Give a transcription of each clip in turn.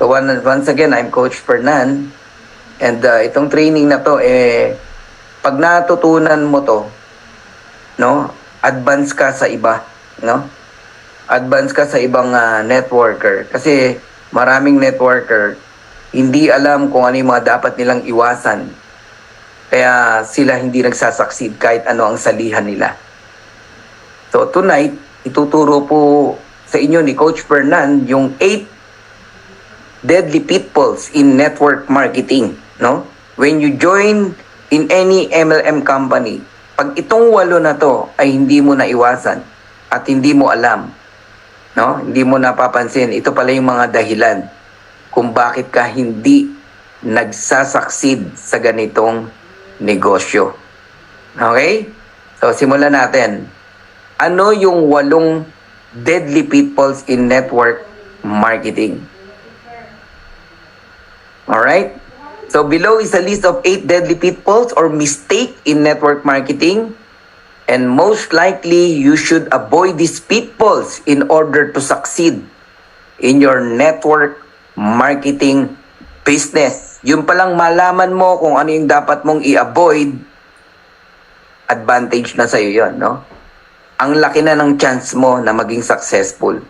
So once again, I'm Coach Fernan. And itong training na to, pag natutunan mo to, no, advance ka sa iba, no? Advance ka sa ibang networker. Kasi maraming networker, hindi alam kung ano yung mga dapat nilang iwasan. Kaya sila hindi nagsasucceed kahit ano ang salihan nila. So tonight, ituturo po sa inyo ni Coach Fernan yung 8 deadly pitfalls in network marketing, no? When you join in any MLM company, pag itong 8 na to ay hindi mo naiwasan at hindi mo alam, no? Hindi mo napapansin, ito pala yung mga dahilan kung bakit ka hindi nagsasucceed sa ganitong negosyo. Okay? So simulan natin. Ano yung 8 deadly pitfalls in network marketing? Alright? So below is a list of 8 deadly pitfalls or mistake in network marketing. And most likely, you should avoid these pitfalls in order to succeed in your network marketing business. Yung palang malaman mo kung ano yung dapat mong i-avoid, advantage na sa'yo yun, no? Ang laki na ng chance mo na maging successful.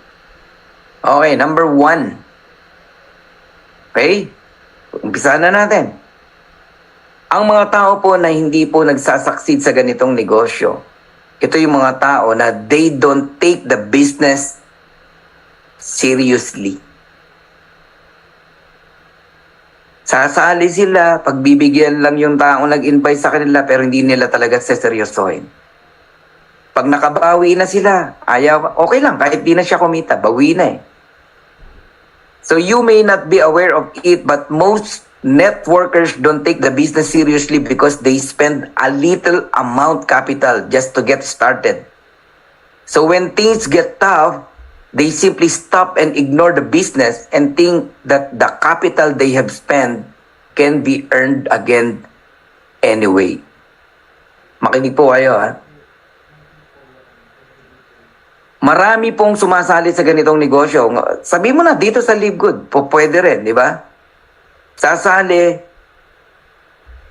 Okay, number 1. Okay? Umpisa na natin. Ang mga tao po na hindi po nagsasucceed sa ganitong negosyo, ito yung mga tao na they don't take the business seriously. Sasali sila, pagbibigyan lang yung taong nag-invite sa kanila pero hindi nila talaga seseryosohin. Pag nakabawi na sila, ayaw, okay lang, kahit di na siya kumita, bawi na eh. So you may not be aware of it, but most networkers don't take the business seriously because they spend a little amount capital just to get started. So when things get tough, they simply stop and ignore the business and think that the capital they have spent can be earned again anyway. Makinig po kayo, ha? Marami pong sumasali sa ganitong negosyo. Sabi mo na, dito sa Live Good, pwede rin, di ba? Sasali,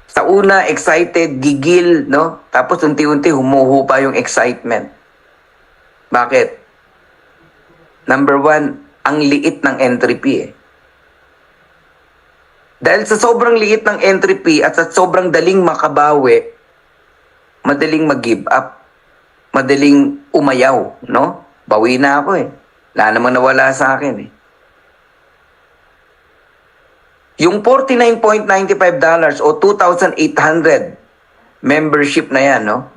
sa una, excited, gigil, no? Tapos unti-unti, humuhupa yung excitement. Bakit? Number 1, ang liit ng entry fee, eh. Dahil sa sobrang liit ng entry fee at sa sobrang daling makabawi, madaling mag-give up. Madaling umayaw, no? Bawi na ako eh. Wala namang nawala sa akin eh. Yung $49.95 o 2,800 membership na yan, no?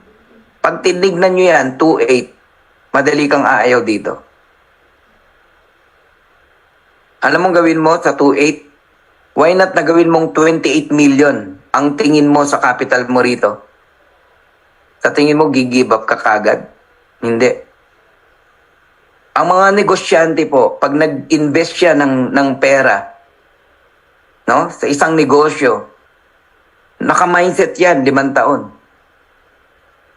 Pag tinignan nyo yan, 2,800, madali kang aayaw dito. Alam mong gawin mo sa 2,800? Why not na gawin mong 28 million ang tingin mo sa capital mo rito? Sa tingin mo, gigive up ka kagad? Hindi. Ang mga negosyante po, pag nag-invest siya ng pera, no, sa isang negosyo, naka-mindset yan, 5 taon.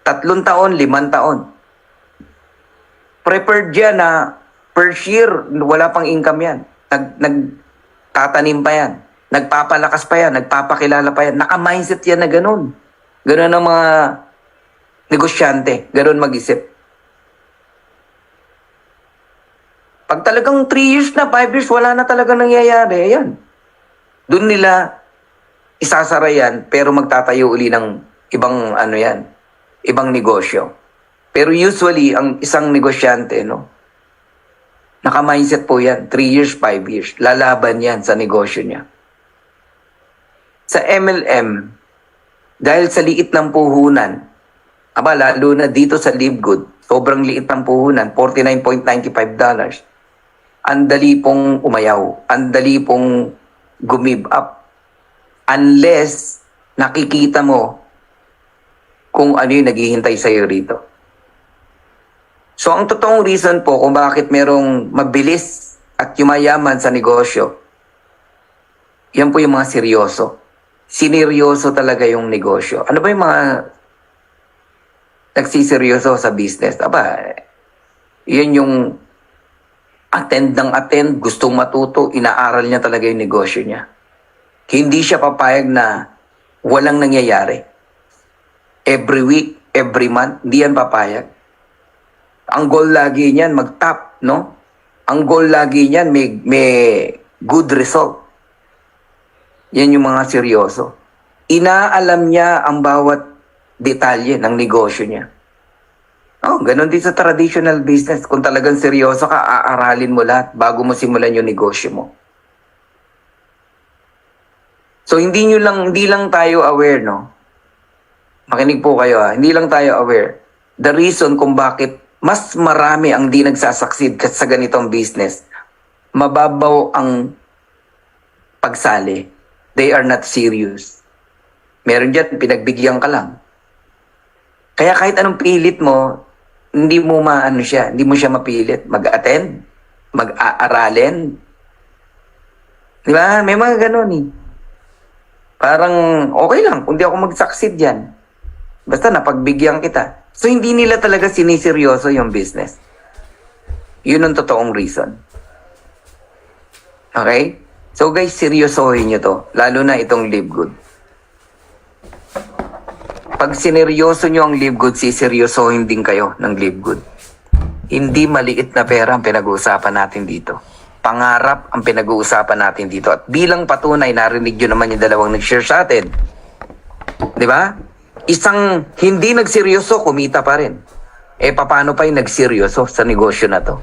3 taon, 5 taon. Prepared yan na per year, wala pang income yan. Nagtatanim pa yan. Nagpapalakas pa yan. Nagpapakilala pa yan. Naka-mindset yan na ganun. Ganun ang mga negosyante, ganoon mag-isip. Pag talagang 3 years na, 5 years, wala na talaga nangyayari, ayan. Doon nila isasara yan, pero magtatayo uli ng ibang ibang negosyo. Pero usually, ang isang negosyante, no, naka-mindset po yan, 3 years, 5 years, lalaban yan sa negosyo niya. Sa MLM, dahil sa liit ng puhunan, lalo na dito sa Live Good, sobrang liit ng puhunan, $49.95. Ang dali pong umayaw, ang dali pong gumive up. Unless nakikita mo kung ano yung naghihintay sa'yo rito. So ang totoong reason po kung bakit merong mabilis at yumayaman sa negosyo, yan po yung mga seryoso. Sineryoso talaga yung negosyo. Ano ba yung mga nagsiseryoso sa business? Yun yung attend ng attend, gustong matuto, inaaral niya talaga yung negosyo niya. Hindi siya papayag na walang nangyayari. Every week, every month, hindi yan papayag. Ang goal lagi niyan, mag-top, no? Ang goal lagi niyan, may good result. Yan yung mga seryoso. Inaalam niya ang bawat detalye ng negosyo niya. Oh, ganun din sa traditional business. Kung talagang seryoso ka, aaralin mo lahat bago mo simulan yung negosyo mo. So hindi lang tayo aware, no? Makinig po kayo, ha? Hindi lang tayo aware. The reason kung bakit mas marami ang di nagsasucceed sa ganitong business, mababaw ang pagsali. They are not serious. Meron dyan, pinagbigyan ka lang. Kaya kahit anong pilit mo, hindi mo hindi mo siya mapilit. Mag-attend, mag-aaralin. Di ba? May mga ganun eh. Parang okay lang kung di ako mag-succeed dyan. Basta napagbigyan kita. So hindi nila talaga siniseryoso yung business. Yun ang totoong reason. Okay? So guys, seryosohin nyo to. Lalo na itong Live Good. Pag sineryoso nyo ang Live Good, siseryosohin din kayo ng Live Good. Hindi maliit na pera ang pinag-uusapan natin dito. Pangarap ang pinag-uusapan natin dito. At bilang patunay, narinig nyo naman yung dalawang nag-share sa atin. Di ba? Isang hindi nagseryoso, kumita pa rin. Paano pa yung nagseryoso sa negosyo na to?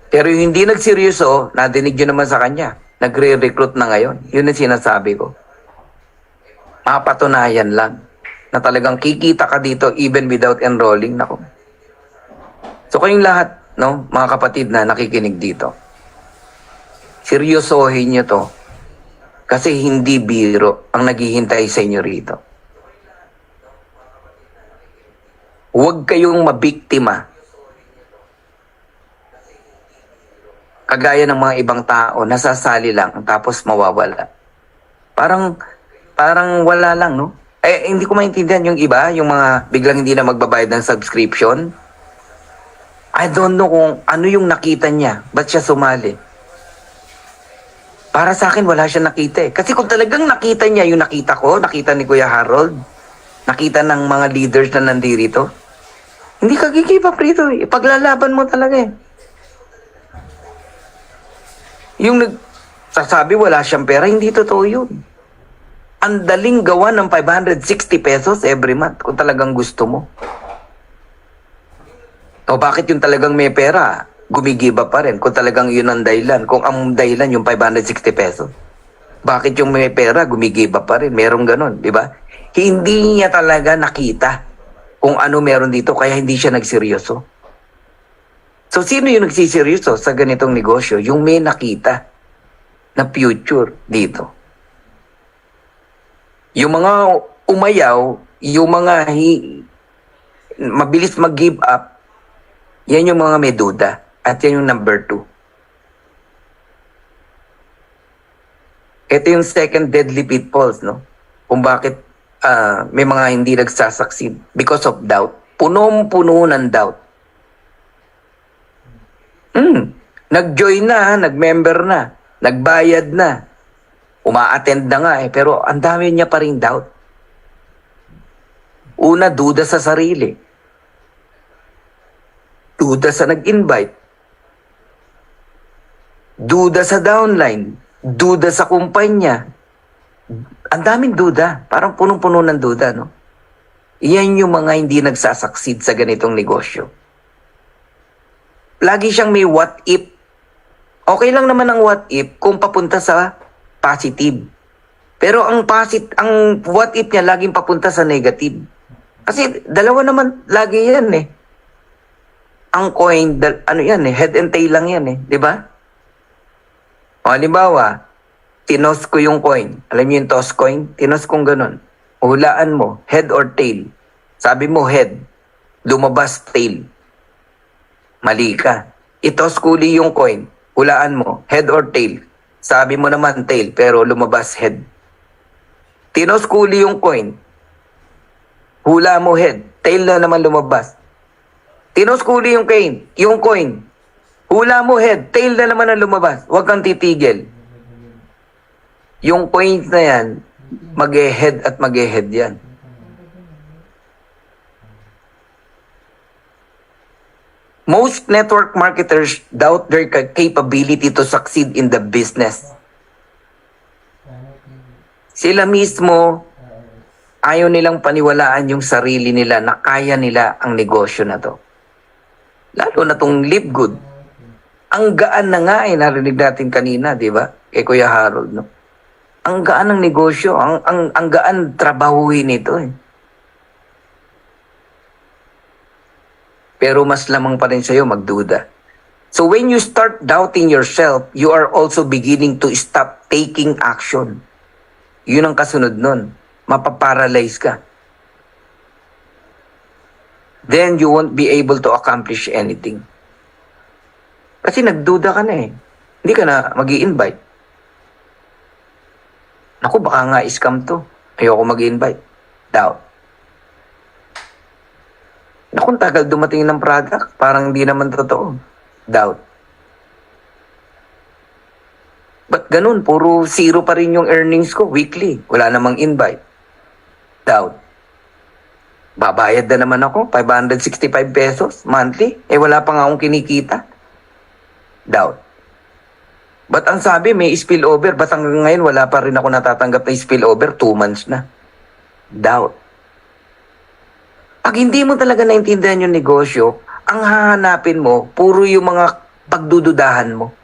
Pero yung hindi nagseryoso, nadinig nyo naman sa kanya. Nagre-recruit na ngayon. Yun ang sinasabi ko. Mapatunayan lang na talagang kikita ka dito even without enrolling. Nako. So kayong lahat, no, mga kapatid na nakikinig dito, seryosohin nyo to kasi hindi biro ang naghihintay sa inyo rito. Huwag kayong mabiktima kagaya ng mga ibang tao, nasasali lang tapos mawawala. Parang wala lang, no? Hindi ko maintindihan yung iba, yung mga biglang hindi na magbabayad ng subscription. I don't know kung ano yung nakita niya. Ba't siya sumali? Para sa akin, wala siya nakita eh. Kasi kung talagang nakita niya yung nakita ko, nakita ni Kuya Harold, nakita ng mga leaders na nandito, hindi ka give up rito eh. Paglalaban mo talaga eh. Yung nagsasabi wala siyang pera, hindi totoo yun. Ang daling gawa ng 560 pesos every month kung talagang gusto mo. O bakit yung talagang may pera, gumigiba pa rin kung talagang yun ang dahilan. Kung ang dahilan yung 560 pesos. Bakit yung may pera, gumigiba pa rin. Merong ganun, di ba? Hindi niya talaga nakita kung ano meron dito, kaya hindi siya nagseryoso. So, sino yung nagsiseryoso sa ganitong negosyo? Yung may nakita na future dito. Yung mga umayaw, yung mga mabilis mag-give up, yan yung mga may duda. At yan yung number 2. Ito yung second deadly pitfalls, no? Kung bakit may mga hindi nagsasucceed because of doubt. Punong-puno ng doubt. Nag-join na, nag-member na, nagbayad na, uma-attend na nga pero ang dami niya pa rin doubt. Una, duda sa sarili. Duda sa nag-invite. Duda sa downline. Duda sa kumpanya. Ang daming duda. Parang punong-puno ng duda, no? Iyan yung mga hindi nagsasucceed sa ganitong negosyo. Lagi siyang may what if. Okay lang naman ang what if kung papunta sa positive. Pero ang what if niya laging papunta sa negative. Kasi dalawa naman lagi yan eh. Ang coin, head and tail lang yan eh, di ba? O halimbawa, tinos ko yung coin. Alam niyo yung toss coin? Tinos kong ganun. Hulaan mo, head or tail. Sabi mo head, lumabas tail. Mali ka. Itos kuli yung coin. Hulaan mo, head or tail. Sabi mo naman tail, pero lumabas head. Tinos kuli yung coin. Hula mo head, tail na naman lumabas. Tinos kuli yung coin. Hula mo head, tail na naman ang lumabas. Huwag kang titigil. Yung point na yan, mag-head at mag-head yan. Most network marketers doubt their capability to succeed in the business. Sila mismo, ayaw nilang paniwalaan yung sarili nila na kaya nila ang negosyo na to. Lalo na tong Live Good. Ang gaan na nga narinig natin kanina, di ba? Kay Kuya Harold, no? Ang gaan ng negosyo, ang gaan trabahuhin ito eh. Pero mas lamang pa rin sa'yo magduda. So when you start doubting yourself, you are also beginning to stop taking action. Yun ang kasunod nun. Mapaparalyze ka. Then you won't be able to accomplish anything. Kasi nagduda ka na eh. Hindi ka na mag-i-invite. Naku, baka nga scam to. Ayoko mag-i-invite. Doubt. Naku, tagal dumating ng product. Parang hindi naman totoo. Doubt. Ba't ganun? Puro zero pa rin yung earnings ko weekly. Wala namang invite. Doubt. Babayad na naman ako, 565 pesos monthly. Eh wala pa nga akong kinikita. Doubt. Ba't ang sabi may spillover? Ba't hanggang ngayon wala pa rin ako natatanggap na spillover? 2 months na. Doubt. Pag hindi mo talaga naintindihan yung negosyo, ang hahanapin mo, puro yung mga pagdududahan mo.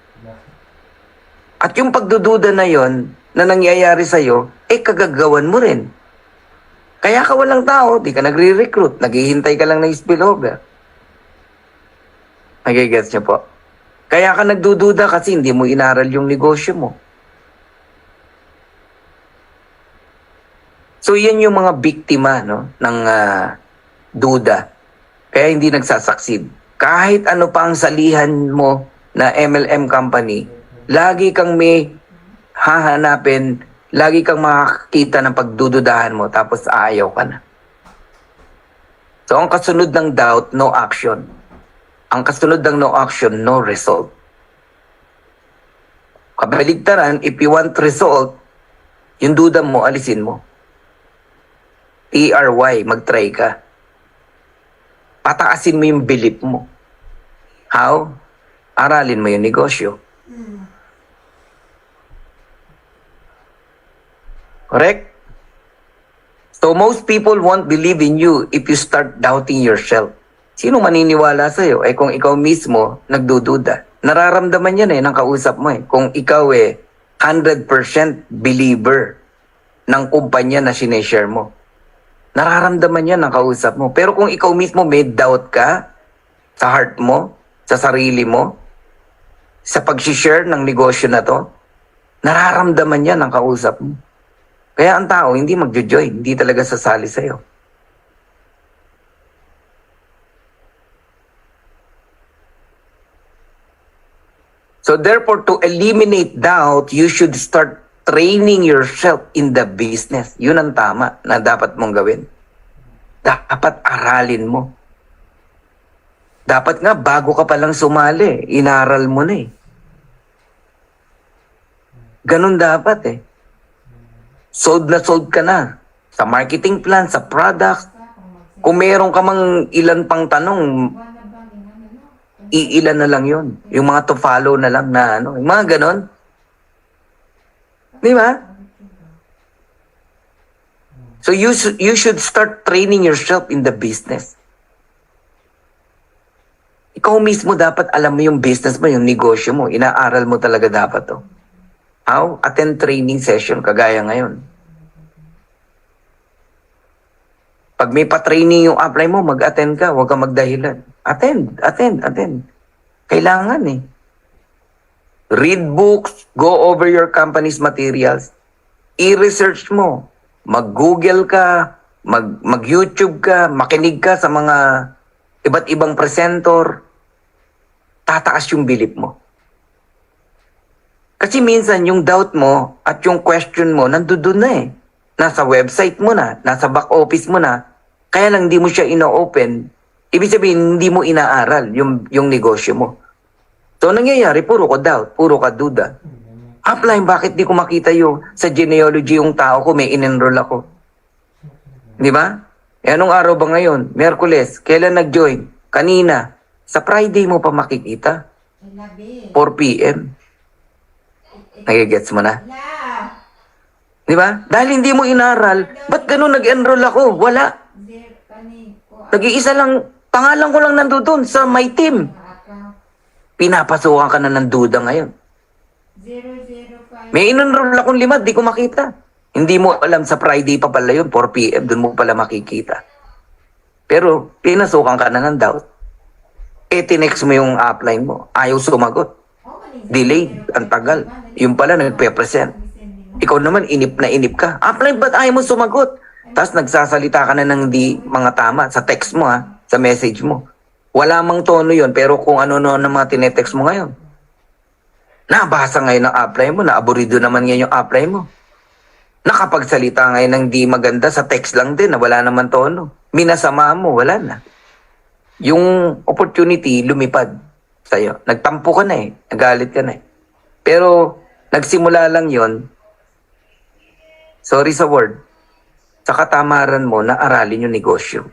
At yung pagdududa na yon na nangyayari sa'yo, eh kagagawan mo rin. Kaya ka walang tao, di ka nagre-recruit, naghihintay ka lang ng spillover. Nagigets niyo po? Kaya ka nagdududa kasi hindi mo inaral yung negosyo mo. So yan yung mga biktima no, ng duda. Kaya hindi nagsasucceed. Kahit ano pa ang salihan mo na MLM company, lagi kang may hahanapin, lagi kang makakita ng pagdududahan mo, tapos aayaw ka na. So, ang kasunod ng doubt, no action. Ang kasunod ng no action, no result. Kabaligtaran, if you want result, yung duda mo, alisin mo. TRY, mag-try ka. Pataasin mo yung belief mo. How? Aralin mo yung negosyo. Correct? So most people won't believe in you if you start doubting yourself. Sino maniniwala sa'yo? Eh kung ikaw mismo nagdududa. Nararamdaman yan ng kausap mo eh. Kung ikaw 100% believer ng kumpanya na sineshare mo. Nararamdaman yan ng kausap mo. Pero kung ikaw mismo may doubt ka sa heart mo, sa sarili mo, sa pag-share ng negosyo na to, nararamdaman yan ng kausap mo. Kaya ang tao hindi magjo-join, hindi talaga sasali sa'yo. So therefore, to eliminate doubt, you should start training yourself in the business. Yun ang tama na dapat mong gawin. Dapat aralin mo. Dapat nga bago ka palang sumali, inaral mo na eh. Ganun dapat eh. Sold ka na. Sa marketing plan, sa products. Kung meron ka mang ilan pang tanong, iilan na lang yun. Yung mga to follow na lang na yung mga ganon. Di ba? So you should start training yourself in the business. Ikaw mismo dapat alam mo yung business mo, yung negosyo mo. Inaaral mo talaga dapat to. How? Attend training session kagaya ngayon. Pag may pa-training yung apply mo, mag-attend ka, huwag kang magdahilan. Attend. Kailangan eh. Read books, go over your company's materials, i-research mo, mag-Google ka, mag-YouTube ka, makinig ka sa mga iba't ibang presenter, tataas yung belief mo. Kasi minsan yung doubt mo at yung question mo nandun na eh. Nasa website mo na, nasa back office mo na, kaya lang hindi mo siya ino-open. Ibig sabihin, hindi mo inaaral yung negosyo mo. So, nangyayari, puro ka doubt, puro ka duda. Upline, bakit di ko makita yung sa genealogy yung tao ko, may in-enroll ako? Di ba? E anong araw ba ngayon? Merkules. Kailan nag-join? Kanina. Sa Friday mo pa makikita. 4 p.m. Nagigets mo na? Di ba? Dahil hindi mo inaral, ba't ganun nag-enroll ako? Wala. Nag-iisa lang, pangalan ko lang nandoon sa my team. Pinapasukan ka na ng duda ngayon. May in-enroll akong 5, di ko makita. Hindi mo alam sa Friday pa pala yun, 4 p.m. Doon mo pala makikita. Pero pinasukan ka na ng doubt. Tinext mo yung upline mo. Ayaw sumagot. Delayed. Ang tagal. Yung pala nagpe-present. Ikaw naman, inip na inip ka. Upline, ba't ayaw mo sumagot? Tapos nagsasalita ka na ng di mga tama sa text mo sa message mo. Wala mang tono yon, pero kung ano-ano na mga tinetext mo ngayon. Nabasa ngayon ng upline mo, naaburido naman ngayon yung upline mo. Nakapagsalita ngayon ng di maganda sa text lang din na wala naman tono. Minasama mo, wala na. Yung opportunity lumipad sa'yo. Nagtampo ka na nagalit ka na Pero nagsimula lang yon. Sorry sa word. Sa katamaran mo na aralin yung negosyo.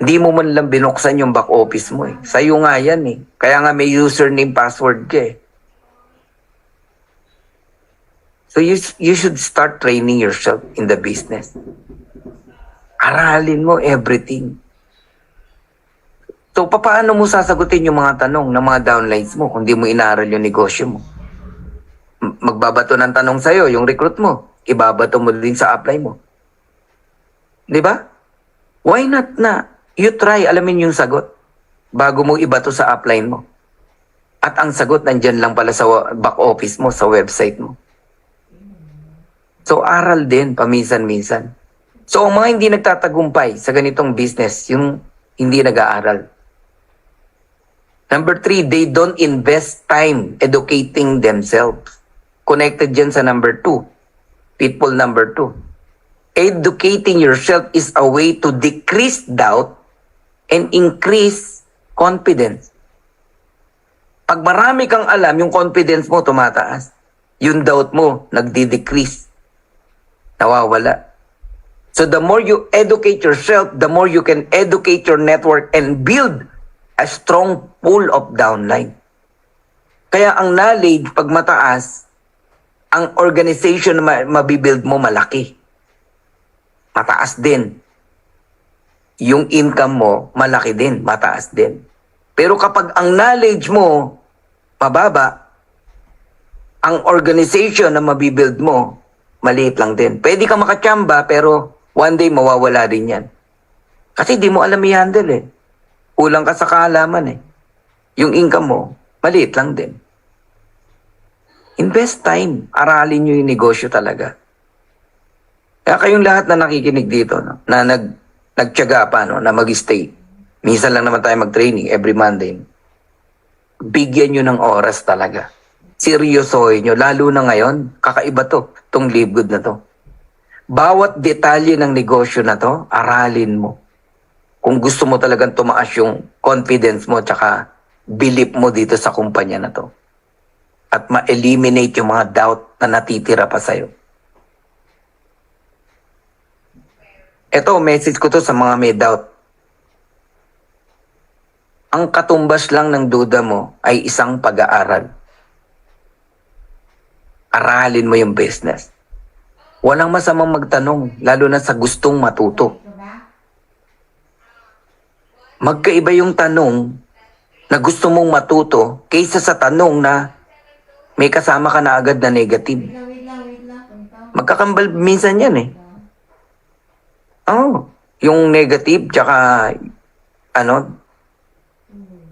Hindi mo man lang binuksan yung back office mo Sa'yo nga yan Kaya nga may username, password ka So you should start training yourself in the business. Aralin mo everything. So paano mo sasagutin yung mga tanong ng mga downlines mo kung di mo inaral yung negosyo mo? Magbabato ng tanong sa'yo, yung recruit mo. Ibabato mo din sa apply mo. Di ba? Why not na you try alamin yung sagot bago mo ibato sa upline mo? At ang sagot nandyan lang pala sa back office mo, sa website mo. So aral din paminsan-minsan. So ang mga hindi nagtatagumpay sa ganitong business, yung hindi nag-aaral. Number 3, they don't invest time educating themselves. Connected dyan sa number 2. Pitfall number 2. Educating yourself is a way to decrease doubt and increase confidence. Pag marami kang alam, yung confidence mo tumataas. Yung doubt mo nagdi-decrease. Nawawala. So the more you educate yourself, the more you can educate your network and build a strong pool of downline. Kaya ang knowledge, pag mataas, ang organization na mabibuild mo malaki. Mataas din. Yung income mo, malaki din, mataas din. Pero kapag ang knowledge mo, mababa, ang organization na mabibuild mo, maliit lang din. Pwede ka makachamba, pero one day mawawala din yan. Kasi di mo alam i-handle Kulang ka sa kaalaman Yung income mo, maliit lang din. Invest time. Aralin nyo yung negosyo talaga. Kaya kayong lahat na nakikinig dito, na nagtiyaga pa, na mag-stay. Minsan lang naman tayo mag-training every Monday. Bigyan nyo ng oras talaga. Seryosohin nyo. Lalo na ngayon, kakaiba tong Live Good na to. Bawat detalye ng negosyo na to, aralin mo. Kung gusto mo talagang tumaas yung confidence mo tsaka belief mo dito sa kumpanya na to. At ma-eliminate yung mga doubt na natitira pa sa'yo. Ito, message ko to sa mga may doubt. Ang katumbas lang ng duda mo ay isang pag-aaral. Aralin mo yung business. Walang masamang magtanong, lalo na sa gustong matuto. Magkaiba yung tanong na gusto mong matuto kaysa sa tanong na may kasama ka na agad na negative. Magkakambal minsan yan yung negative tsaka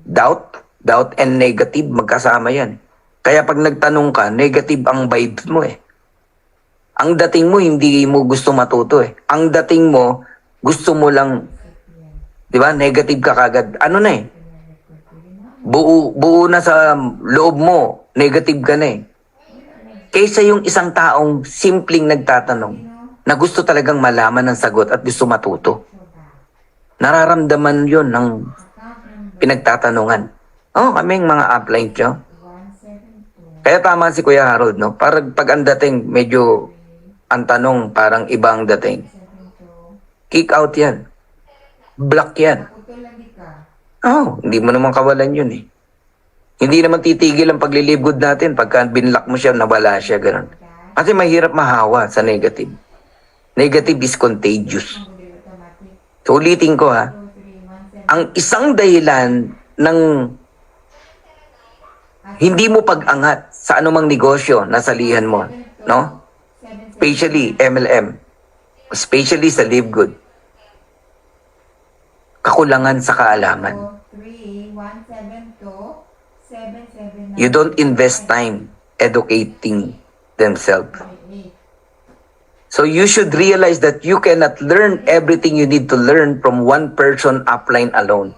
doubt and negative magkasama yan. Kaya pag nagtanong ka, negative ang vibes mo Ang dating mo hindi mo gusto matuto Ang dating mo gusto mo lang, 'di ba? Negative ka kagad. Buo na sa loob mo, negative ka na Kaysa yung isang taong simpleng nagtatanong na gusto talagang malaman ng sagot at gusto matuto. Nararamdaman yon ng pinagtatanungan. Oh, kaming mga upline nyo. Kaya tama si Kuya Harold, no? Parang pag ang dating, medyo ang tanong, parang ibang dating. Kick out yan. Block yan. Oh, hindi mo naman kawalan yun eh. Hindi naman titigil ang paglilibgod natin pagka binlock mo siya, nawala siya, gano'n. Kasi mahirap mahawa sa negative. Negative is contagious. So, ulitin ko ha. Ang isang dahilan ng hindi mo pag-angat sa anumang negosyo na salihan mo, no? Especially MLM. Especially sa Live Good. Kakulangan sa kaalaman. You don't invest time educating themselves. So you should realize that you cannot learn everything you need to learn from one person upline alone.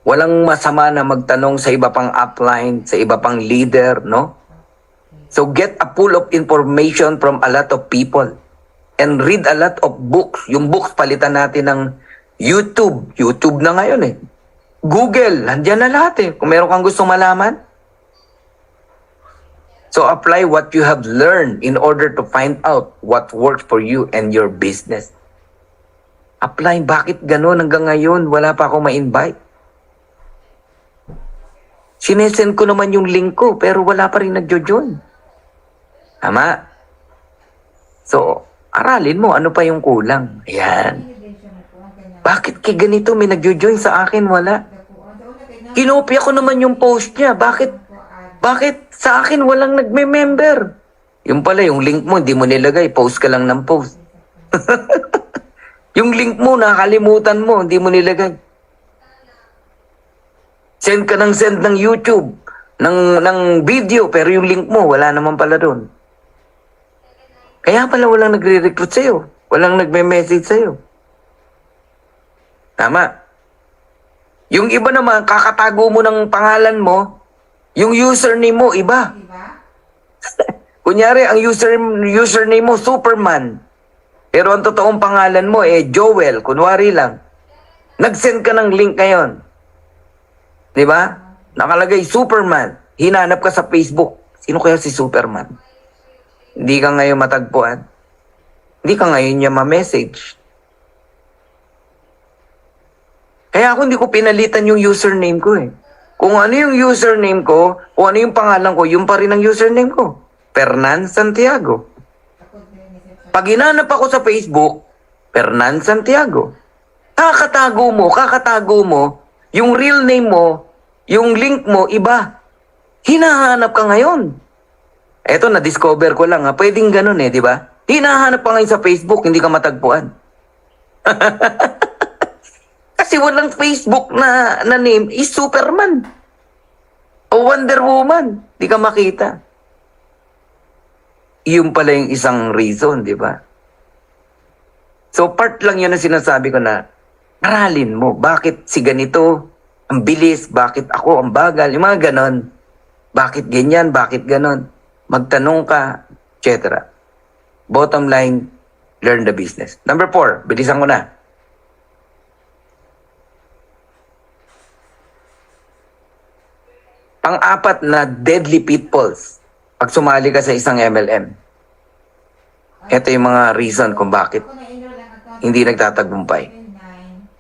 Walang masama na magtanong sa iba pang upline, sa iba pang leader, no? So get a pool of information from a lot of people and read a lot of books. Yung books, palitan natin ng YouTube. YouTube na ngayon eh. Google, nandiyan na lahat eh. Kung meron kang gusto malaman. So apply what you have learned in order to find out what works for you and your business. Apply, bakit ganun hanggang ngayon? Wala pa akong ma-invite. Sinesend ko naman yung link ko, pero wala pa rin nagjo-join. Tama? So, aralin mo, ano pa yung kulang? Ayan. Bakit kay ganito may nagjo-join sa akin? Wala. Kinopya ko naman yung post niya. Bakit sa akin walang nagme-member? Yung pala, yung link mo, hindi mo nilagay. Post ka lang ng post. Yung link mo, nakalimutan mo, hindi mo nilagay. Send ka ng send ng YouTube, ng video, pero yung link mo, wala naman pala doon. Kaya pala walang nagre-recruit sa'yo. Walang nagme-message sa'yo. Tama. Yung iba naman, kakatago mo ng pangalan mo, yung username mo, iba. Kunyari, ang username mo, Superman. Pero ang totoong pangalan mo, Joel. Kunwari lang. Nag-send ka ng link ngayon. Diba? Nakalagay, Superman. Hinanap ka sa Facebook. Sino kaya si Superman? Hindi ka ngayon matagpuan. Hindi ka ngayon niya ma-message. Kaya ako hindi ko pinalitan yung username ko eh. Kung ano yung username ko, kung ano yung pangalan ko, yung pa rin ang username ko. Fernan Santiago. Pag hinanap ako sa Facebook, Fernan Santiago. Kakatago mo, yung real name mo, yung link mo, iba. Hinahanap ka ngayon. Eto, na-discover ko lang ha. Pwedeng ganun eh, di ba? Hinahanap ka ngayon sa Facebook, hindi ka matagpuan. Kasi walang Facebook na name is Superman. O Wonder Woman. Di ka makita. Iyon pala yung isang reason, di ba? So part lang yun na sinasabi ko na, aralin mo, bakit si ganito, ang bilis, bakit ako, ang bagal, yung mga ganon. Bakit ganyan, bakit ganon. Magtanong ka, etc. Bottom line, learn the business. Number 4, bilisan ko na. Pang-apat na deadly pitfalls pag sumali ka sa isang MLM. Ito yung mga reason kung bakit hindi nagtatagumpay.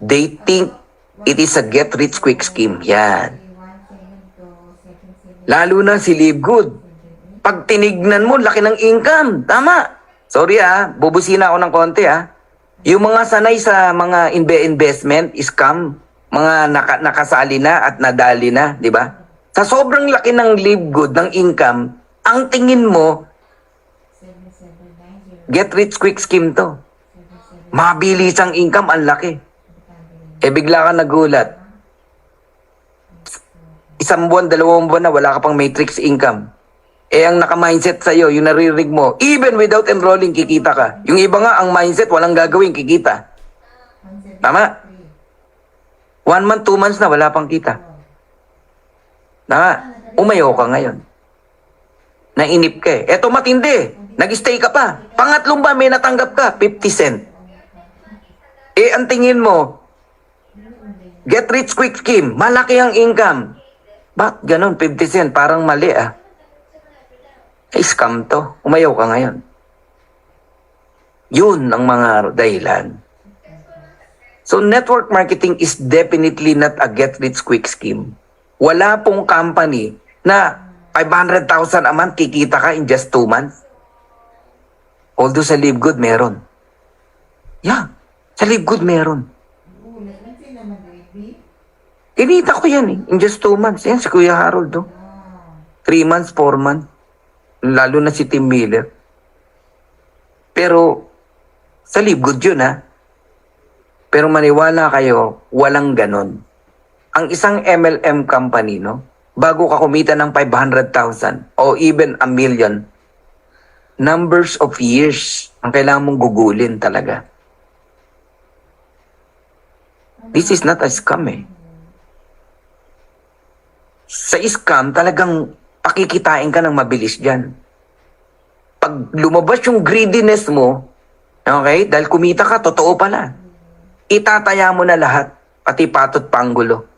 They think it is a get-rich-quick scheme. Yan. Lalo na si Live Good. Pag tinignan mo, laki ng income. Tama. Sorry bubusina ako ng konti Yung mga sanay sa mga investment, scam, mga nakasali na at nadali na, di ba? Sa sobrang laki ng Live Good, ng income, ang tingin mo, get-rich-quick scheme to. Mabilis ang income, ang laki. Bigla ka nagulat. Isang buwan, 2 buwan na, wala ka pang matrix income. Ang naka-mindset sa'yo, yung naririnig mo, even without enrolling, kikita ka. Yung iba nga, ang mindset, walang gagawin, kikita. Tama? 1 month, 2 months na, wala pang kita. Tama? Umayo ka ngayon. Nainip ka Eto matindi. Nag-stay ka pa. Pangatlong ba, may natanggap ka, 50 cent. Ang tingin mo, Get rich quick scheme, malaki ang income. Bakit ganun? 50 cent, parang mali ah. Scam to. Umayaw ka ngayon. Yun ang mga dahilan. So network marketing is definitely not a get rich quick scheme. Wala pong company na 500,000 a month kikita ka in just 2 months. Although sa Live Good meron. Yeah, sa Live Good meron. Kinita ko yan eh, in just 2 months. Yan si Kuya Harold do. 3 months, 4 months. Lalo na si Tim Miller. Pero sa Live Good yun ha. Pero maniwala kayo, walang ganon. Ang isang MLM company, no, bago ka kumita ng 500,000 o even a million, numbers of years ang kailangan mong gugulin talaga. This is not a scam eh. Sa scam, talagang pakikitain ka ng mabilis dyan. Pag lumabas yung greediness mo, okay, dahil kumita ka, totoo pala. Itataya mo na lahat, pati patot panggulo.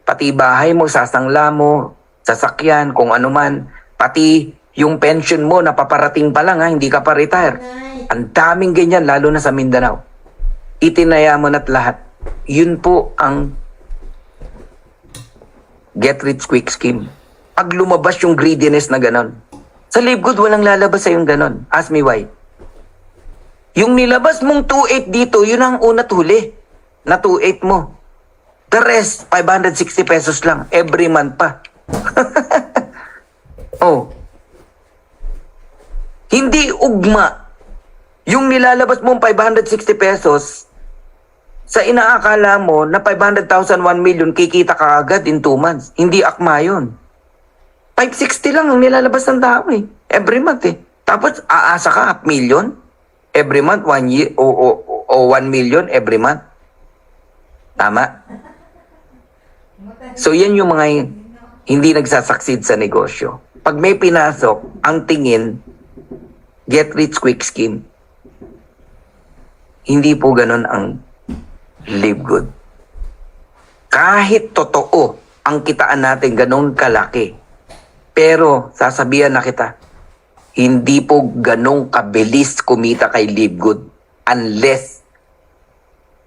Pati bahay mo, sasangla mo, sasakyan, kung ano man. Pati yung pension mo, napaparating pa lang ha, hindi ka pa retire. Ang daming ganyan, lalo na sa Mindanao. Itinaya mo na't lahat. Yun po ang get rich quick scheme. Pag lumabas yung greediness na ganon. Sa Live Good, walang lalabas sa yung ganon. Ask me why. Yung nilabas mong 2.8 dito, yun ang una huli. Na 2.8 mo. The rest, 560 pesos lang. Every month pa. Oh. Hindi ugma. Yung nilalabas mong 560 pesos, sa inaakala mo na 500,000, 1 million, kikita ka agad in 2 months. Hindi akma yun. 560 lang ang nilalabas ng tao eh. Every month eh. Tapos aasa ka 500,000 every month, 1 year, o 1 million every month. Tama? So yan yung mga hindi nagsasucceed sa negosyo. Pag may pinasok, ang tingin, get rich quick scheme. Hindi po ganun ang Live Good. Kahit totoo ang kitaan natin ganun kalaki, pero sasabihan na kita, hindi po ganun kabilis kumita kay Live Good unless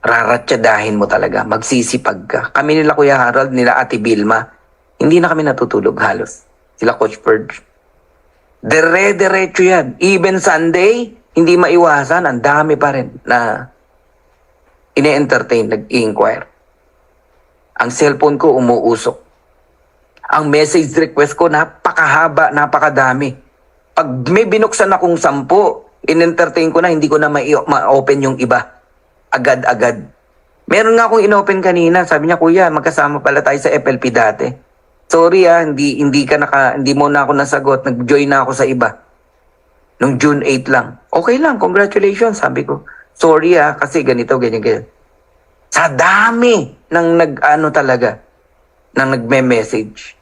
raratyadahin mo talaga, magsisipag ka. Kami nila Kuya Harold, nila Ate Vilma, hindi na kami natutulog halos. Sila Coach Purge. Dire-diretso yan. Even Sunday, hindi maiwasan, ang dami pa rin na ine-entertain, nag-inquire. Ang cellphone ko umuusok. Ang message request ko napakahaba, napakadami. Pag may binuksan akong 10, in-entertain ko na, hindi ko na ma-open yung iba. Agad-agad. Meron nga akong in-open kanina. Sabi niya, Kuya, magkasama pala tayo sa FLP dati. Sorry hindi mo na ako nasagot. Nag-join na ako sa iba. Nung June 8 lang. Okay lang, congratulations, sabi ko. Sorry kasi ganito, ganyan. Sa dami ng talaga, ng nagme-message.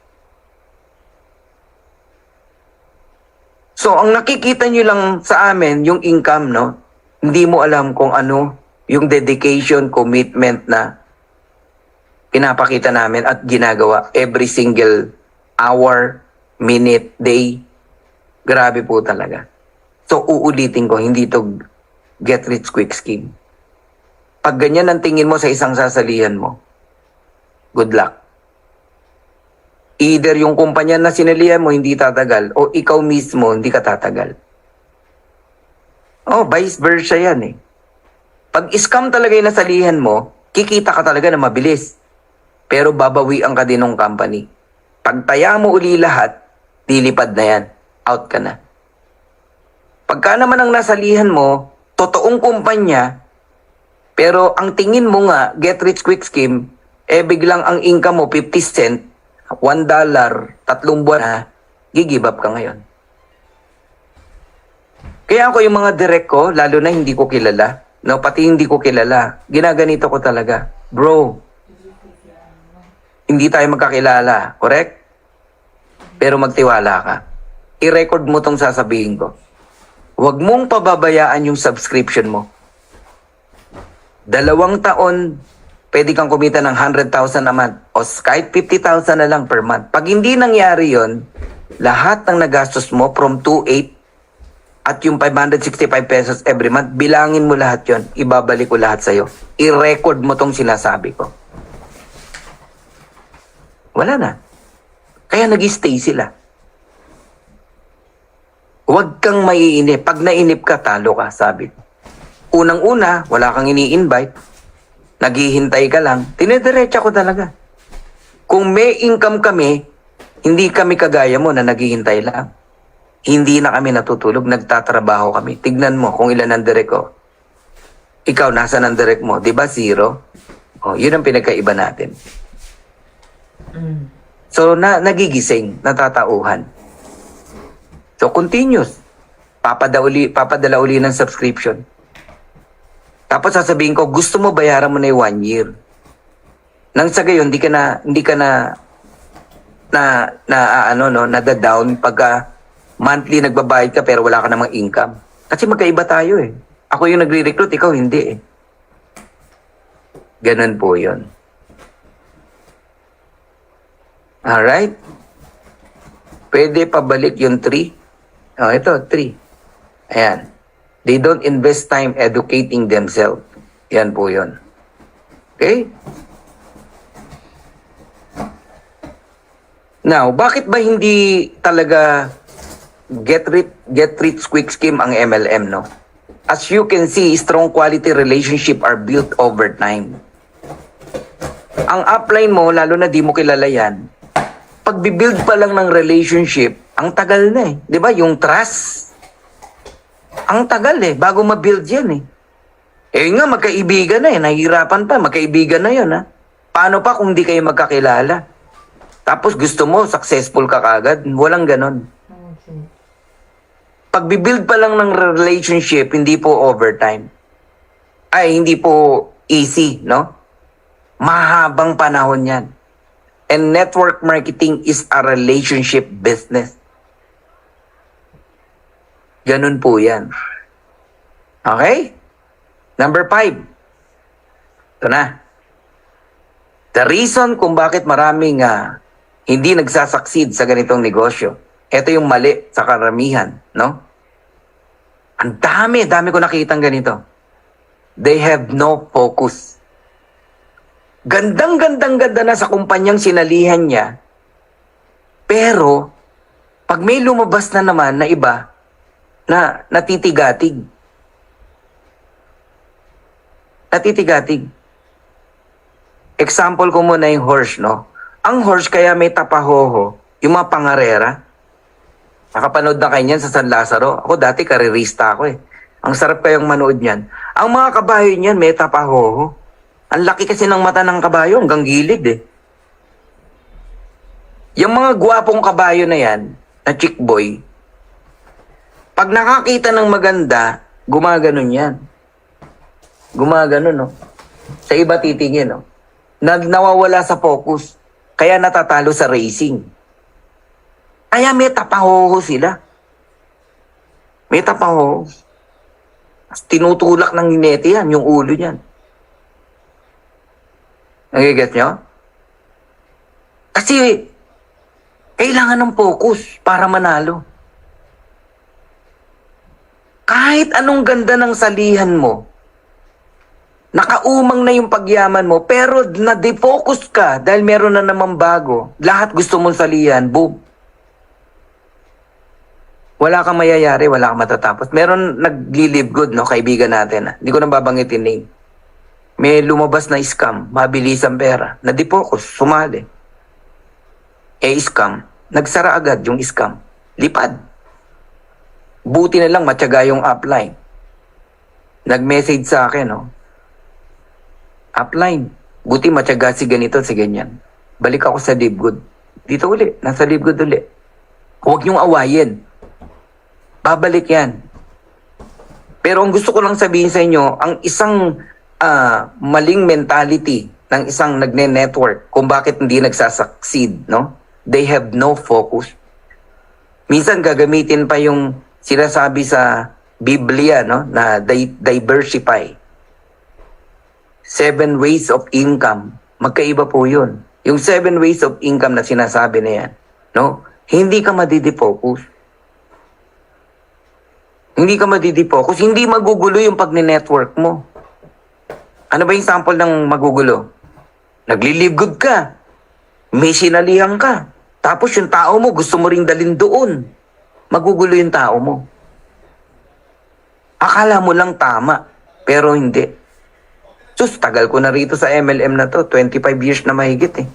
So, ang nakikita nyo lang sa amin, yung income, no? Hindi mo alam kung ano yung dedication, commitment na pinapakita namin at ginagawa every single hour, minute, day. Grabe po talaga. So, uulitin ko, hindi to get rich quick scheme. Pag ganyan ang tingin mo sa isang sasalihan mo, good luck. Either yung kumpanya na sinalihan mo hindi tatagal o ikaw mismo hindi ka tatagal. Oh, vice versa yan eh. Pag scam talaga yung nasalihan mo, kikita ka talaga na mabilis. Pero babawian ka din ng company. Pag taya mo uli lahat, dilipad na yan. Out ka na. Pagka naman ang nasalihan mo, totoong kumpanya, pero ang tingin mo nga, get rich quick scheme, biglang ang income mo 50 cent, $1, 3 buwan ha, gigive up ka ngayon. Kaya ako yung mga direct ko, lalo na hindi ko kilala, no, pati hindi ko kilala, ginaganito ko talaga. Bro, hindi tayo magkakilala, correct? Pero magtiwala ka. I-record mo tong sasabihin ko. Huwag mong pababayaan yung subscription mo. 2 taon pwede kang kumita ng 100,000 a month o kahit 50,000 na lang per month. Pag hindi nangyari yon, lahat ng nagastos mo from 2.8 at yung 565 pesos every month, bilangin mo lahat yon, ibabalik ko lahat sa'yo. I-record mo tong sinasabi ko. Wala na. Kaya nag-stay sila. Huwag kang maiinip. Pag nainip ka, talo ka, sabi ko. Unang-una, wala kang ini-invite. Naghihintay ka lang. Tinediretsa ko talaga. Kung may income kami, hindi kami kagaya mo na naghihintay lang. Hindi na kami natutulog, nagtatrabaho kami. Tignan mo kung ilan ang direct ko. Ikaw, nasa ang direct mo? Di ba zero? Oh, yun ang pinagkaiba natin. So, nagigising, natatauhan. So, continuous. Papadala uli ng subscription. Tapos sasabihin ko, gusto mo bayaran mo na yung 1 year. Nang sa gayon, hindi ka na nada-down pagka monthly nagbabayad ka pero wala ka namang income. Kasi magkaiba tayo eh. Ako yung nagre-recruit, ikaw hindi eh. Ganun po yun. Alright? Pwede pabalik yung 3. Oh, ito, 3. Ayan. They don't invest time educating themselves. Yan po yun. Okay? Now, bakit ba hindi talaga get rich quick scheme ang MLM, no? As you can see, strong quality relationship are built over time. Ang upline mo, lalo na di mo kilala yan, pag-build pa lang ng relationship, ang tagal na eh. Di ba? Yung trust, ang tagal eh, bago ma-build yan eh. Eh nga, magkaibigan na eh, nahihirapan pa, magkaibigan na yun ha. Paano pa kung di kayo magkakilala? Tapos gusto mo, successful ka kagad, walang ganon. Pag-build pa lang ng relationship, hindi po overtime. Ay, hindi po easy, no? Mahabang panahon yan. And network marketing is a relationship business. Ganun po yan. Okay? Number 5. Ito na. The reason kung bakit maraming hindi nagsasucceed sa ganitong negosyo. Ito yung mali sa karamihan, no? Ang dami ko nakitang ganito. They have no focus. Ganda na sa kumpanyang sinalihan niya. Pero, pag may lumabas na naman na iba, na natitigatig. Example ko muna yung horse, no? Ang horse kaya may tapahoho, yung mga pangarera. Nakapanood na kayo niyan sa San Lazaro. Ako dati karirista ako eh. Ang sarap kayong manood niyan. Ang mga kabayo niyan may tapahoho. Ang laki kasi ng mata ng kabayo, hanggang gilid eh. Yung mga gwapong kabayo na yan, na chick boy, pag nakakita ng maganda, gumaganon yan. Gumaganon, no? Sa iba titingin, no? Nawawala sa focus. Kaya natatalo sa racing. Kaya may tapahoho sila. May tapahoho. Tinutulak ng hinete yan, yung ulo niyan. Nagiget nyo? Kasi, kailangan ng focus para manalo. Kahit anong ganda ng salihan mo, nakaumang na yung pagyaman mo, pero na-defocus ka dahil meron na naman bago. Lahat gusto mong salihan, boom. Wala kang mayayari, wala kang matatapos. Meron nagli-live good, no, kaibigan natin. Hindi ko na babanggitin name. May lumabas na scam, mabilis ang pera. Na-defocus, sumali. Scam. Nagsara agad yung scam. Lipad. Buti na lang matyaga yung upline. Nag-message sa akin, no? Upline. Buti matyaga si ganito, si ganyan. Balik ako sa live good. Dito uli, nasa live good uli. Huwag niyong awayin. Babalik yan. Pero ang gusto ko lang sabihin sa inyo, ang isang maling mentality ng isang nagne-network kung bakit hindi nagsasucceed, no? They have no focus. Minsan gagamitin pa yung sinasabi sa Biblia, no, na diversify. 7 ways of income. Magkaiba po yun. Yung 7 ways of income na sinasabi na yan, no? Hindi ka madidifocus. Hindi ka madidifocus. Hindi magugulo yung pag-network mo. Ano ba yung sample ng magugulo? Nagli-live good ka. May sinalihan ka. Tapos yung tao mo, gusto mo ring dalhin doon. Magugulo yung tao mo. Akala mo lang tama, pero hindi. Sus, tagal ko na rito sa MLM na to. 25 years na mahigit eh.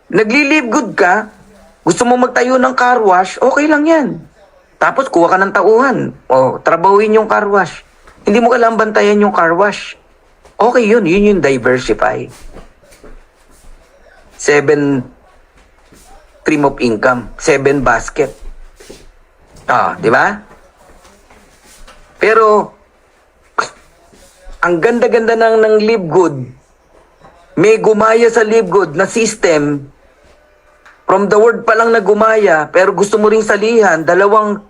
Nagli-live good ka, gusto mo magtayo ng car wash, okay lang yan. Tapos kuha ka ng tauhan. O, trabahuin yung car wash. Hindi mo kailangan bantayan yung car wash. Okay yun. Yun yung diversify. 7 stream of income. 7 basket. Di ba? Pero, ang ganda-ganda ng Live Good. May gumaya sa Live Good na system. From the word pa lang na gumaya, pero gusto mo ring salihan, dalawang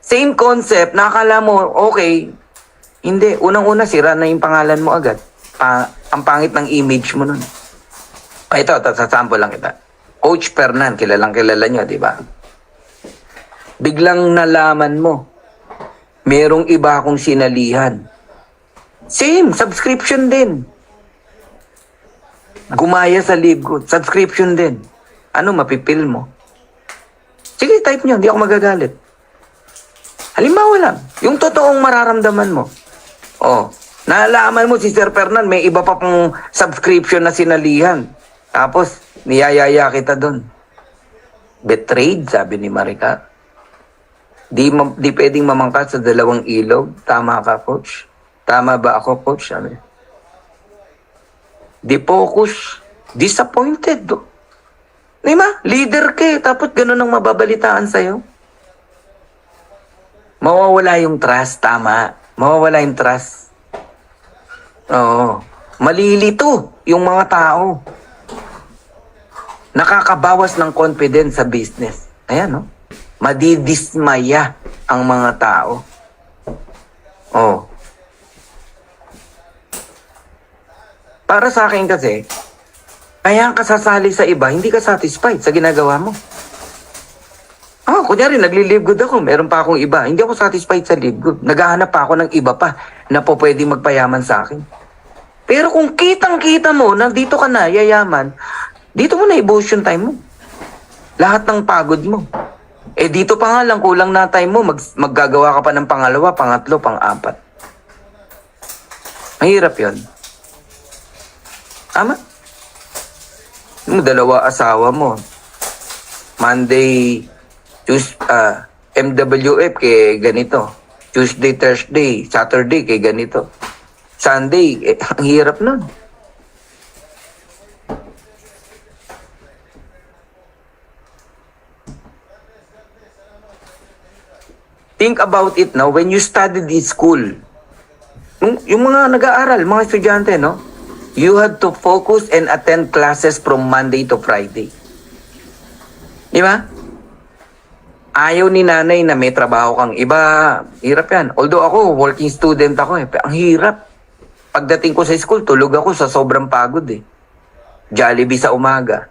same concept, nakakala mo, okay, hindi, unang-una, sira na yung pangalan mo agad. Ang pangit ng image mo nun. Ito, sasample lang kita. Coach Fernan, kilala nyo, di ba? Biglang nalaman mo, merong iba akong sinalihan. Same, subscription din. Gumaya sa Live Good, subscription din. Ano, mapipil mo? Sige, type nyo, hindi ako magagalit. Halimbawa lang, yung totoong mararamdaman mo. Nalaman mo si Sir Fernan, may iba pa pang subscription na sinalihan. Tapos, niyayaya kita doon. Betrayed, sabi ni Marica. Di pwedeng mamangkat sa dalawang ilog. Tama ka, coach? Tama ba ako, coach? Di focus. Disappointed. Di ba? Leader ka eh. Tapos ganun ang mababalitaan sa'yo. Mawawala yung trust. Tama. Mawawala yung trust. Oo. Malilito yung mga tao. Nakakabawas ng confidence sa business. Ayan, no? Madidismaya ang mga tao. Para sa akin kasi, kaya ka sasali sa iba, hindi ka satisfied sa ginagawa mo. Kunyari, nagli-live good ako, meron pa akong iba. Hindi ako satisfied sa live good. Naghahanap pa ako ng iba pa na po pwede magpayaman sa akin. Pero kung kitang-kita mo, nandito ka na, yayaman, dito mo na i-boost yung time mo. Lahat ng pagod mo. Dito pa nga lang, kulang na time mo, maggagawa ka pa ng pangalawa, pangatlo, pang-apat. Mahirap yun. Tama? Yung dalawa asawa mo. Monday, MWF kay ganito. Tuesday, Thursday, Saturday kay ganito. Sunday, ang hirap nun. Think about it now, when you studied in school, yung mga nag-aaral, mga estudyante, no? You had to focus and attend classes from Monday to Friday. Di ba? Ayaw ni nanay na may trabaho kang iba. Hirap yan. Although ako, working student ako eh. Ang hirap. Pagdating ko sa school, tulog ako sa sobrang pagod eh. Jollibee sa umaga.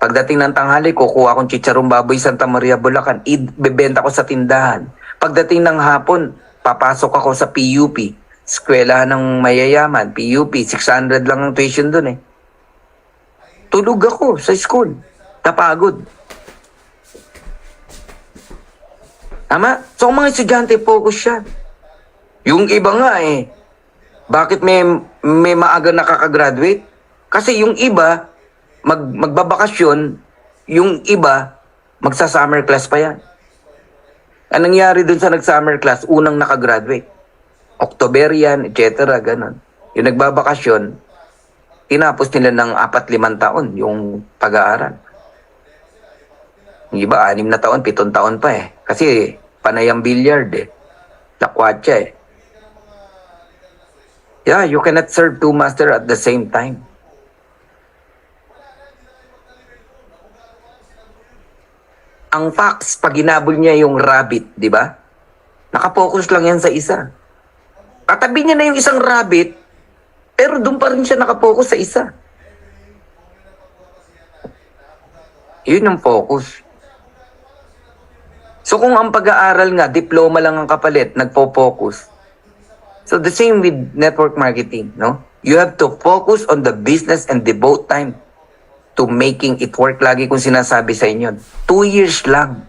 Pagdating ng tanghali, kukuha akong chicharong baboy Santa Maria, Bulacan. Ibebenta ko sa tindahan. Pagdating ng hapon, papasok ako sa PUP. Eskwela ng mayayaman, PUP, 600 lang ang tuition doon eh. Tulog ako sa school. Napagod. Tama? So, mga estudyante, focus siya. Yung iba nga eh, bakit may maaga nakakagraduate? Kasi yung iba, magbabakasyon, yung iba, magsa-summer class pa yan. Anong nangyari dun sa nag-summer class? Unang nakagraduate. Octoberian, etc. Ganon. Yung nagbabakasyon, tinapos nila ng 4-5 taon yung pag-aaral. Yung iba, 6 na taon, 7 taon pa eh. Kasi panay ang billiard eh. Nakwatsa eh. Yeah, you cannot serve 2 masters at the same time. Ang fox, pag ginabol niya yung rabbit, di ba? Nakapokus lang yan sa isa. Katabi niya na yung isang rabbit, pero doon pa rin siya nakapokus sa isa. Yun yung focus. So kung ang pag-aaral nga, diploma lang ang kapalit, nagpo-focus. So the same with network marketing, no? You have to focus on the business and devote time to making it work. Lagi kong sinasabi sa inyo, 2 years lang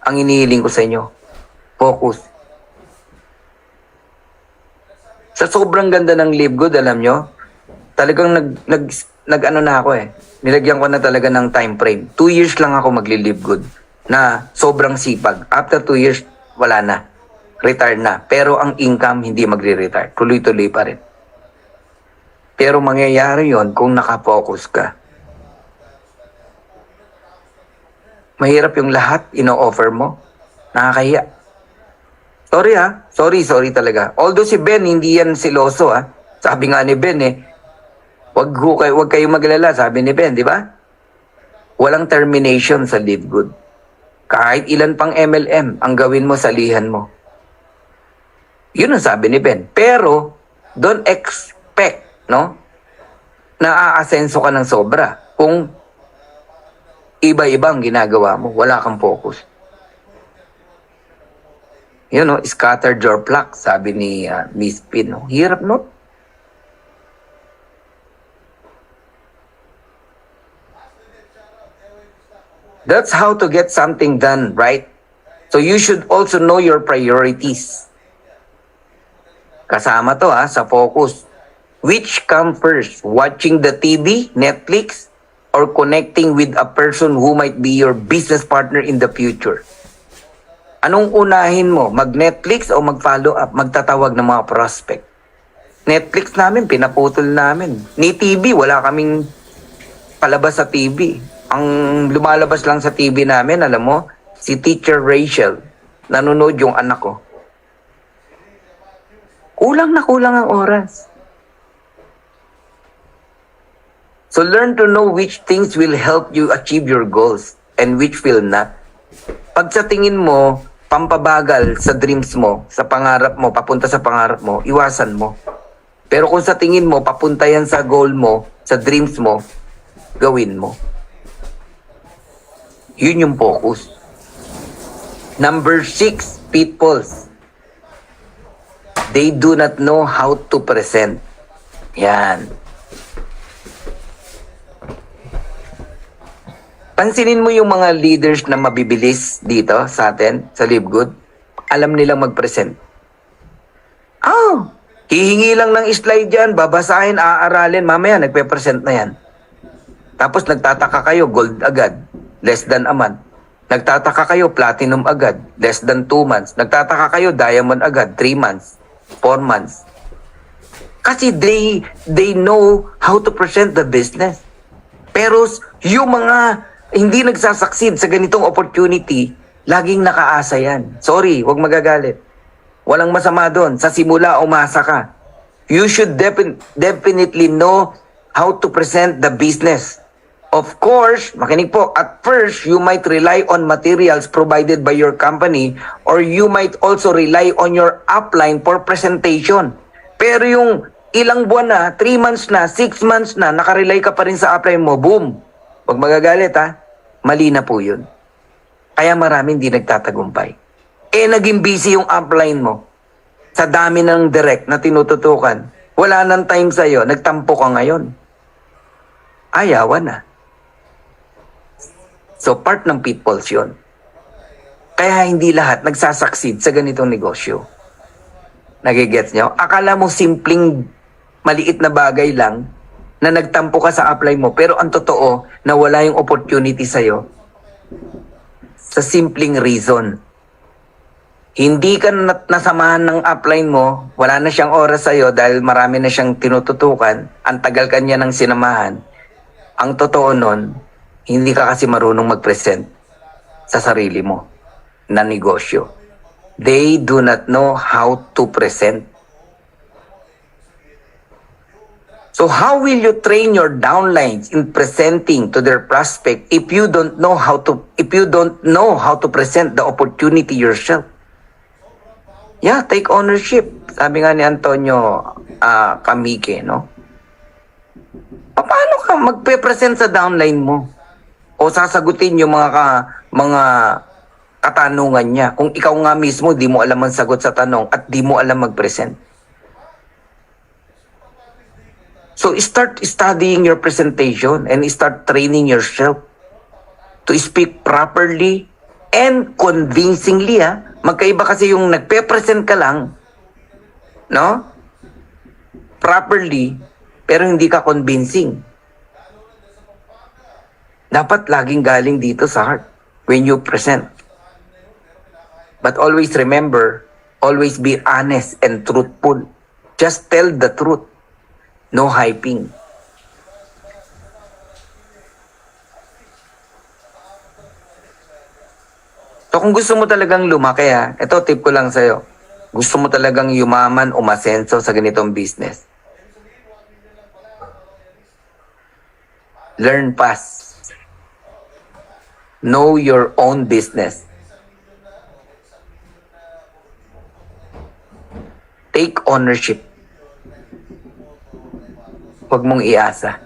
ang inihiling ko sa inyo. Focus. Sa sobrang ganda ng Live Good, alam nyo, talagang nag-ano na ako eh. Nilagyan ko na talaga ng time frame. 2 years lang ako magli-Live Good na sobrang sipag. After 2 years, wala na. Retire na. Pero ang income hindi magre-retire. Tuloy-tuloy pa rin. Pero mangyayari yon kung nakafocus ka. Mahirap yung lahat ino-offer mo. Nakakahiya. Sorry ha. Sorry talaga. Although si Ben, hindi yan siloso ha. Sabi nga ni Ben eh, wag kayo maglala, sabi ni Ben, di ba? Walang termination sa Live Good. Kahit ilan pang MLM ang gawin mo, salihan mo. Yun ang sabi ni Ben. Pero, don't expect, no? Na aasenso ka ng sobra. Kung iba-iba ang ginagawa mo, wala kang focus. Yun, no? Scattered your flock, sabi ni Miss Pin. No? Hirap, no? That's how to get something done, right? So you should also know your priorities. Kasama to sa focus. Which come first? Watching the TV, Netflix, or connecting with a person who might be your business partner in the future? Anong unahin mo? Mag-Netflix o mag-follow up? Magtatawag ng mga prospect? Netflix namin, pinaputol namin. Ni TV, wala kaming palabas sa TV. Ang lumalabas lang sa TV namin, alam mo, si Teacher Rachel. Nanonood yung anak ko. Kulang na kulang ang oras. So learn to know which things will help you achieve your goals and which will not. Pag sa tingin mo, pampabagal sa dreams mo, sa pangarap mo, papunta sa pangarap mo, iwasan mo. Pero kung sa tingin mo, papunta yan sa goal mo, sa dreams mo, gawin mo. Yun yung focus. Number 6, pitfalls. They do not know how to present. Yan. Pansinin mo yung mga leaders na mabibilis dito sa atin, sa Live Good. Alam nilang mag-present. Hihingi lang ng slide yan, babasahin, aaralin, mamaya nagpe-present na yan. Tapos nagtataka kayo, gold agad, less than a month. Nagtataka kayo, platinum agad, less than 2 months. Nagtataka kayo, diamond agad, 3 months, 4 months. Kasi they know how to present the business. Pero yung mga hindi nagsasucceed sa ganitong opportunity, laging nakaasa yan. Sorry, wag magagalit. Walang masama doon. Sa simula, umasa ka. You should definitely know how to present the business. Of course, makinig po, at first, you might rely on materials provided by your company or you might also rely on your upline for presentation. Pero yung ilang buwan na, 3 months na, 6 months na, nakarely ka pa rin sa upline mo, boom. Wag magagalit Mali na po yun. Kaya maraming di nagtatagumpay. Naging busy yung upline mo. Sa dami ng direct na tinututukan. Wala nang time sa'yo. Nagtampo ka ngayon. Ayawan na. So, part ng pitfalls yun. Kaya hindi lahat nagsasucceed sa ganitong negosyo. Nagigets nyo? Akala mo simpleng maliit na bagay lang na nagtampo ka sa upline mo. Pero ang totoo, na wala yung opportunity sa'yo sa simpleng reason. Hindi ka nasamahan ng upline mo, wala na siyang oras sa'yo dahil marami na siyang tinututukan, ang tagal ka niya ng sinamahan. Ang totoo nun, hindi ka kasi marunong mag-present sa sarili mo na negosyo. They do not know how to present. So how will you train your downlines in presenting to their prospect if you don't know how to present the opportunity yourself? Yeah, take ownership. Sabi nga ni Antonio Camike, no? Paano ka magpe-present sa downline mo? O sasagutin yung mga katanungan niya kung ikaw nga mismo di mo alam ang sagot sa tanong at di mo alam mag-present. So start studying your presentation and start training yourself to speak properly and convincingly. Magkaiba kasi yung nagpe-present ka lang, no? Properly, pero hindi ka convincing. Dapat laging galing dito sa heart when you present. But always remember, always be honest and truthful. Just tell the truth. No hyping. So kung gusto mo talagang lumaki, ito tip ko lang sa'yo. Gusto mo talagang yumaman o masenso sa ganitong business. Learn fast. Know your own business. Take ownership. Huwag mong iasa.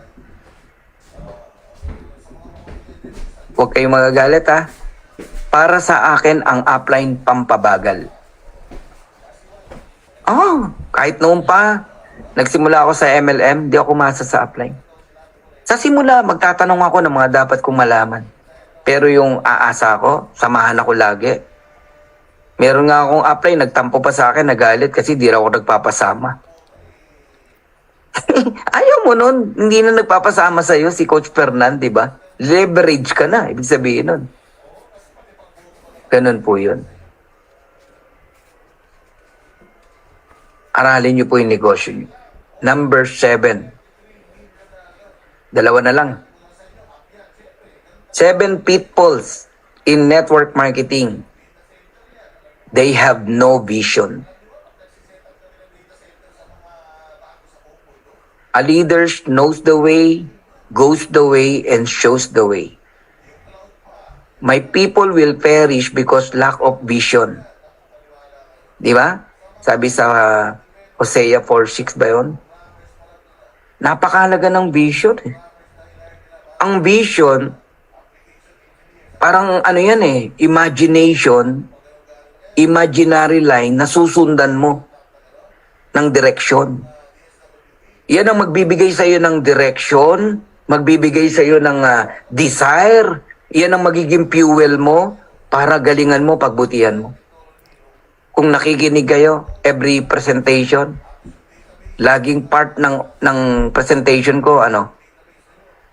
Huwag kayong magagalit Para sa akin, ang upline pampabagal. Kahit noon pa, nagsimula ako sa MLM, di ako umasa sa upline. Sa simula, magtatanong ako ng mga dapat kong malaman. Pero yung aasa ko, samahan ako lagi. Meron nga akong upline, nagtampo pa sa akin, nagalit kasi di raw ako nagpapasama. Ayaw mo nun, hindi na nagpapasama sa'yo si Coach Fernan, di ba? Leverage ka na, ibig sabihin nun. Ganun po yun. Aralin niyo po yung negosyo niyo. Number 7. Dalawa na lang. 7 pitfalls in network marketing. They have no vision. A leader knows the way, goes the way, and shows the way. My people will perish because lack of vision. Di ba? Sabi sa Hosea 4:6 ba yun? Napakahalaga ng vision. Ang vision, parang ano yan imagination, imaginary line na susundan mo ng direksyon. Yan ang magbibigay sa iyo ng direction, magbibigay sa iyo ng desire. Yan ang magiging fuel mo para galingan mo, pagbutihan mo. Kung nakikinig kayo, every presentation, laging part ng presentation ko,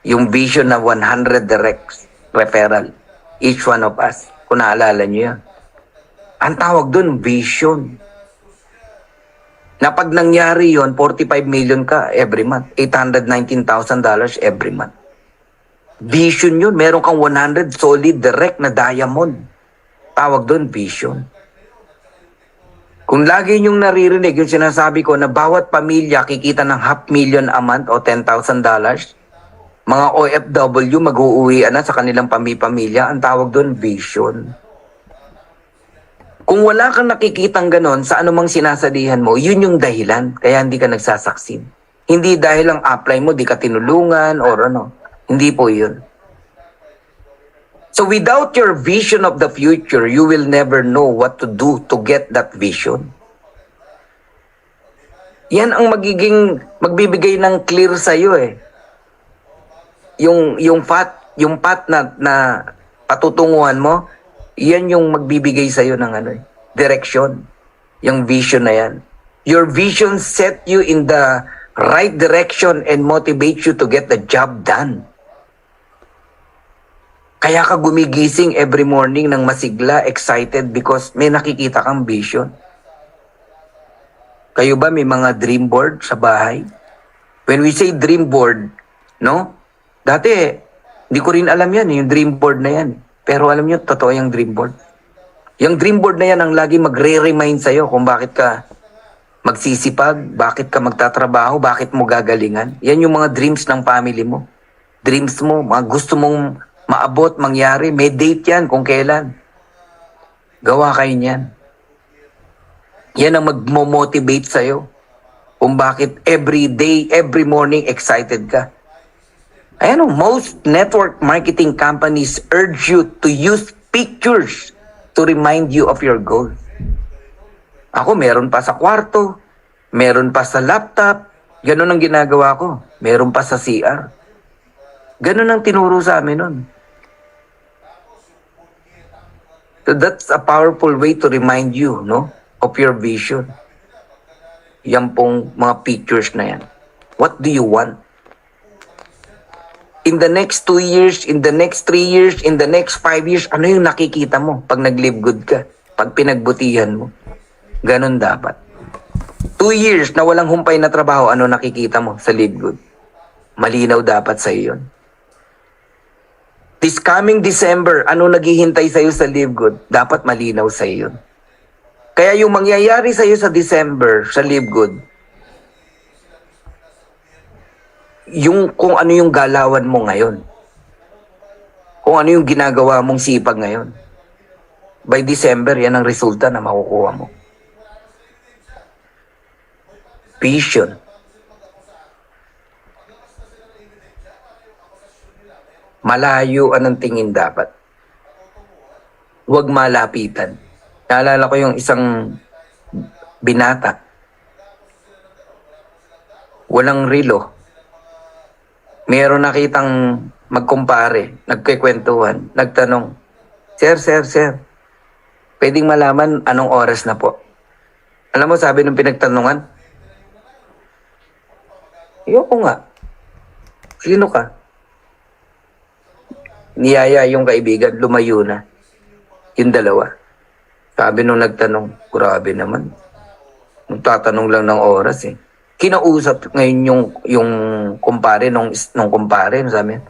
yung vision na 100 direct referral. Each one of us. Kung naalala nyo yan. Ang tawag dun, vision. Na pag nangyari yon 45 million ka every month. $819,000 every month. Vision yun. Meron kang 100 solid direct na diamond. Tawag doon, vision. Kung lagi nyong naririnig yung sinasabi ko na bawat pamilya kikita ng $500,000 a month o $10,000, mga OFW mag-uuwian na sa kanilang pamilya, ang tawag doon, vision. Kung wala kang nakikitang ganon sa anumang sinasalihan mo, yun yung dahilan, kaya hindi ka nagsasaksin. Hindi dahil ang upline mo, di ka tinulungan, or Hindi po yun. So without your vision of the future, you will never know what to do to get that vision. Yan ang magbibigay ng clear sa iyo Yung path na patutunguhan mo, yan yung magbibigay sa iyo ng direction. Yung vision na yan. Your vision set you in the right direction and motivates you to get the job done. Kaya ka gumigising every morning ng masigla, excited because may nakikita kang vision. Kayo ba may mga dream board sa bahay? When we say dream board, dati, hindi ko rin alam yan, yung dream board na yan. Pero alam nyo, totoo yung dream board. Yung dream board na yan ang lagi magre-remind sa'yo kung bakit ka magsisipag, bakit ka magtatrabaho, bakit mo gagalingan. Yan yung mga dreams ng family mo. Dreams mo, mga gusto mong maabot, mangyari. May date yan kung kailan. Gawa kayo niyan. Yan ang magmo-motivate sa'yo. Kung bakit every day, every morning, excited ka. Ayan o, most network marketing companies urge you to use pictures to remind you of your goal. Ako, meron pa sa kwarto, meron pa sa laptop, ganun ang ginagawa ko. Meron pa sa CR. Ganun ang tinuro sa amin nun. So that's a powerful way to remind you, no, of your vision. Yan pong mga pictures na yan. What do you want? In the next 2 years, in the next 3 years, in the next 5 years, ano yung nakikita mo pag nag-live good ka? Pag pinagbutihan mo? Ganon dapat. 2 years na walang humpay na trabaho, ano nakikita mo sa live good? Malinaw dapat sa iyo yun. This coming December, ano naghihintay sa iyo sa live good? Dapat malinaw sa iyo yun. Kaya yung mangyayari sa iyo sa December, sa live good, yung kung ano yung galawan mo ngayon. Kung ano yung ginagawa mong sipag ngayon. By December, yan ang resulta na makukuha mo. Vision. Malayo ang tingin dapat. Huwag malapitan. Naalala ko yung isang binata. Walang relo. Meron nakitang magkumpare, nagkikwentuhan, nagtanong, Sir, pwedeng malaman anong oras na po? Alam mo, sabi ng pinagtanungan, Ayoko nga. Sino ka? Niyaya yung kaibigan, lumayo na. Yung dalawa. Sabi nung nagtanong, grabe naman. Magtatanong lang ng oras eh. Kinausap ngayon yung kumpare nung kumpare, sabi niya,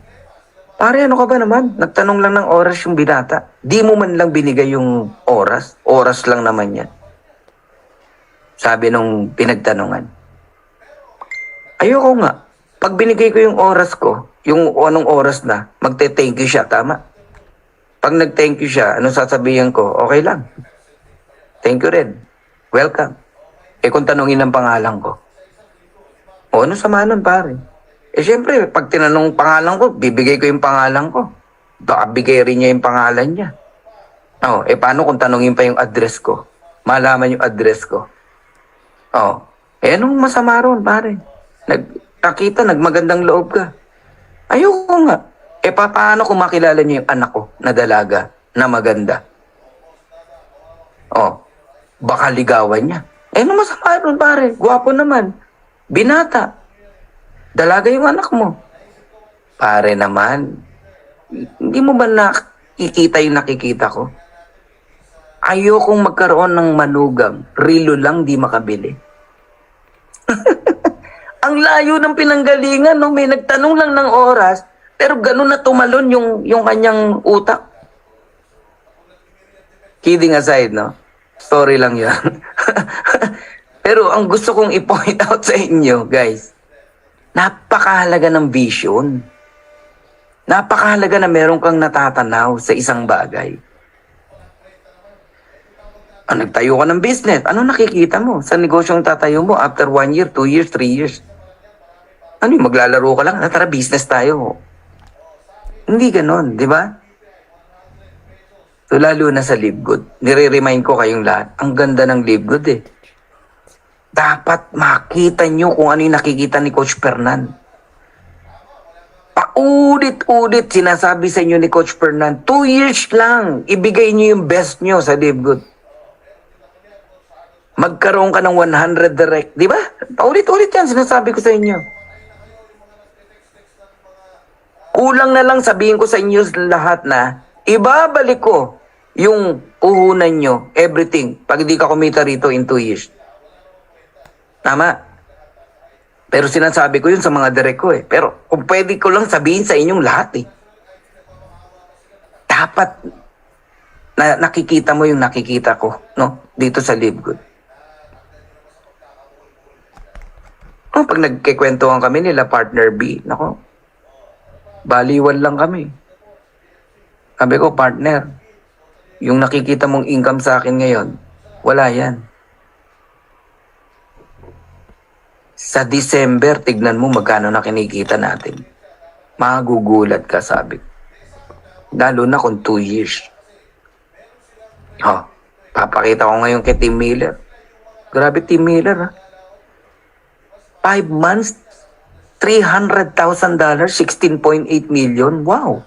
pare, ano ka ba naman? Nagtanong lang ng oras yung binata. Di mo man lang binigay yung oras. Oras lang naman yan. Sabi nung pinagtanungan. Ayoko nga. Pag binigay ko yung oras ko, yung anong oras na, magte-thank you siya, tama? Pag nag-thank you siya, anong sasabihin ko? Okay lang. Thank you rin. Welcome. Eh kung tanongin ang pangalan ko, o ano sama nun, pare? Eh syempre, pag tinanong pangalan ko, bibigay ko yung pangalan ko. Baka bigay rin niya yung pangalan niya. Oh, eh paano kung tanongin pa yung address ko? Malaman yung address ko. Oh, eh anong masama ron, pare? Nagkakita, nagmagandang loob ka. Ayoko nga. Eh paano kung makilala niyo yung anak ko na dalaga, na maganda? Oh, baka ligawan niya. Eh anong masama ron, pare? Gwapo naman. Binata. Dalaga yung anak mo. Pare naman, hindi mo ba nakikita yung nakikita ko? Ayokong magkaroon ng manugang. Rilo lang di makabili. Ang layo ng pinanggalingan, no? May nagtanong lang ng oras, pero ganun na tumalon yung kanyang utak. Kidding aside, no? Story lang yan. Pero ang gusto kong i-point out sa inyo, guys, napakahalaga ng vision. Napakahalaga na meron kang natatanaw sa isang bagay. Nagtayo ka ng business. Ano nakikita mo sa negosyong tatayo mo after 1 year, 2 years, 3 years? Ano yung maglalaro ka lang? Tara, business tayo. Hindi ganon, di ba? So, lalo na sa Live Good. Nire-remind ko kayong lahat. Ang ganda ng Live Good eh. Dapat makita nyo kung ano yung nakikita ni Coach Fernan. Paulit-ulit sinasabi sa inyo ni Coach Fernan, 2 years lang, ibigay nyo yung best nyo sa Live Good. Magkaroon ka ng 100 direct, di ba? Paulit-ulit yan, sinasabi ko sa inyo. Kulang na lang sabihin ko sa inyo lahat na, ibabalik ko yung puhunan nyo, everything, pag hindi ka kumita rito in 2 years. Tama. Pero sinasabi ko yun sa mga direct ko eh. Pero kung pwede ko lang sabihin sa inyong lahat eh. Dapat na nakikita mo yung nakikita ko, no? Dito sa Live Good. Oh, pag nagkikwentuhan kami nila, partner B, nako, baliwan lang kami. Sabi ko, partner, yung nakikita mong income sa akin ngayon, wala yan. Sa December, tignan mo magkano na kinikita natin. Magugulat ka, sabi. Lalo na kung 2 years. Oh, papakita ko ngayon kay Tim Miller. Grabe, Tim Miller, ha? 5 months, $300,000, 16.8 million. Wow.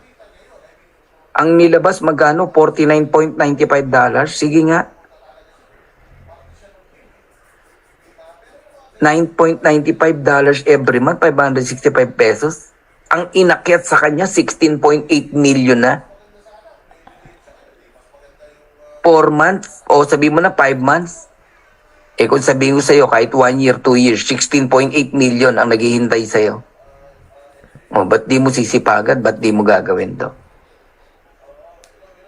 Ang nilabas magkano? $49.95. Sige nga. $9.95 every month, 565 pesos. Ang inakyat sa kanya, 16.8 million na. 4 months, o sabi mo na 5 months. Eh kung sabihin ko sa'yo, kahit 1 year, 2 years, 16.8 million ang naghihintay sa'yo. O, ba't di mo sisipagan? Ba't di mo gagawin to?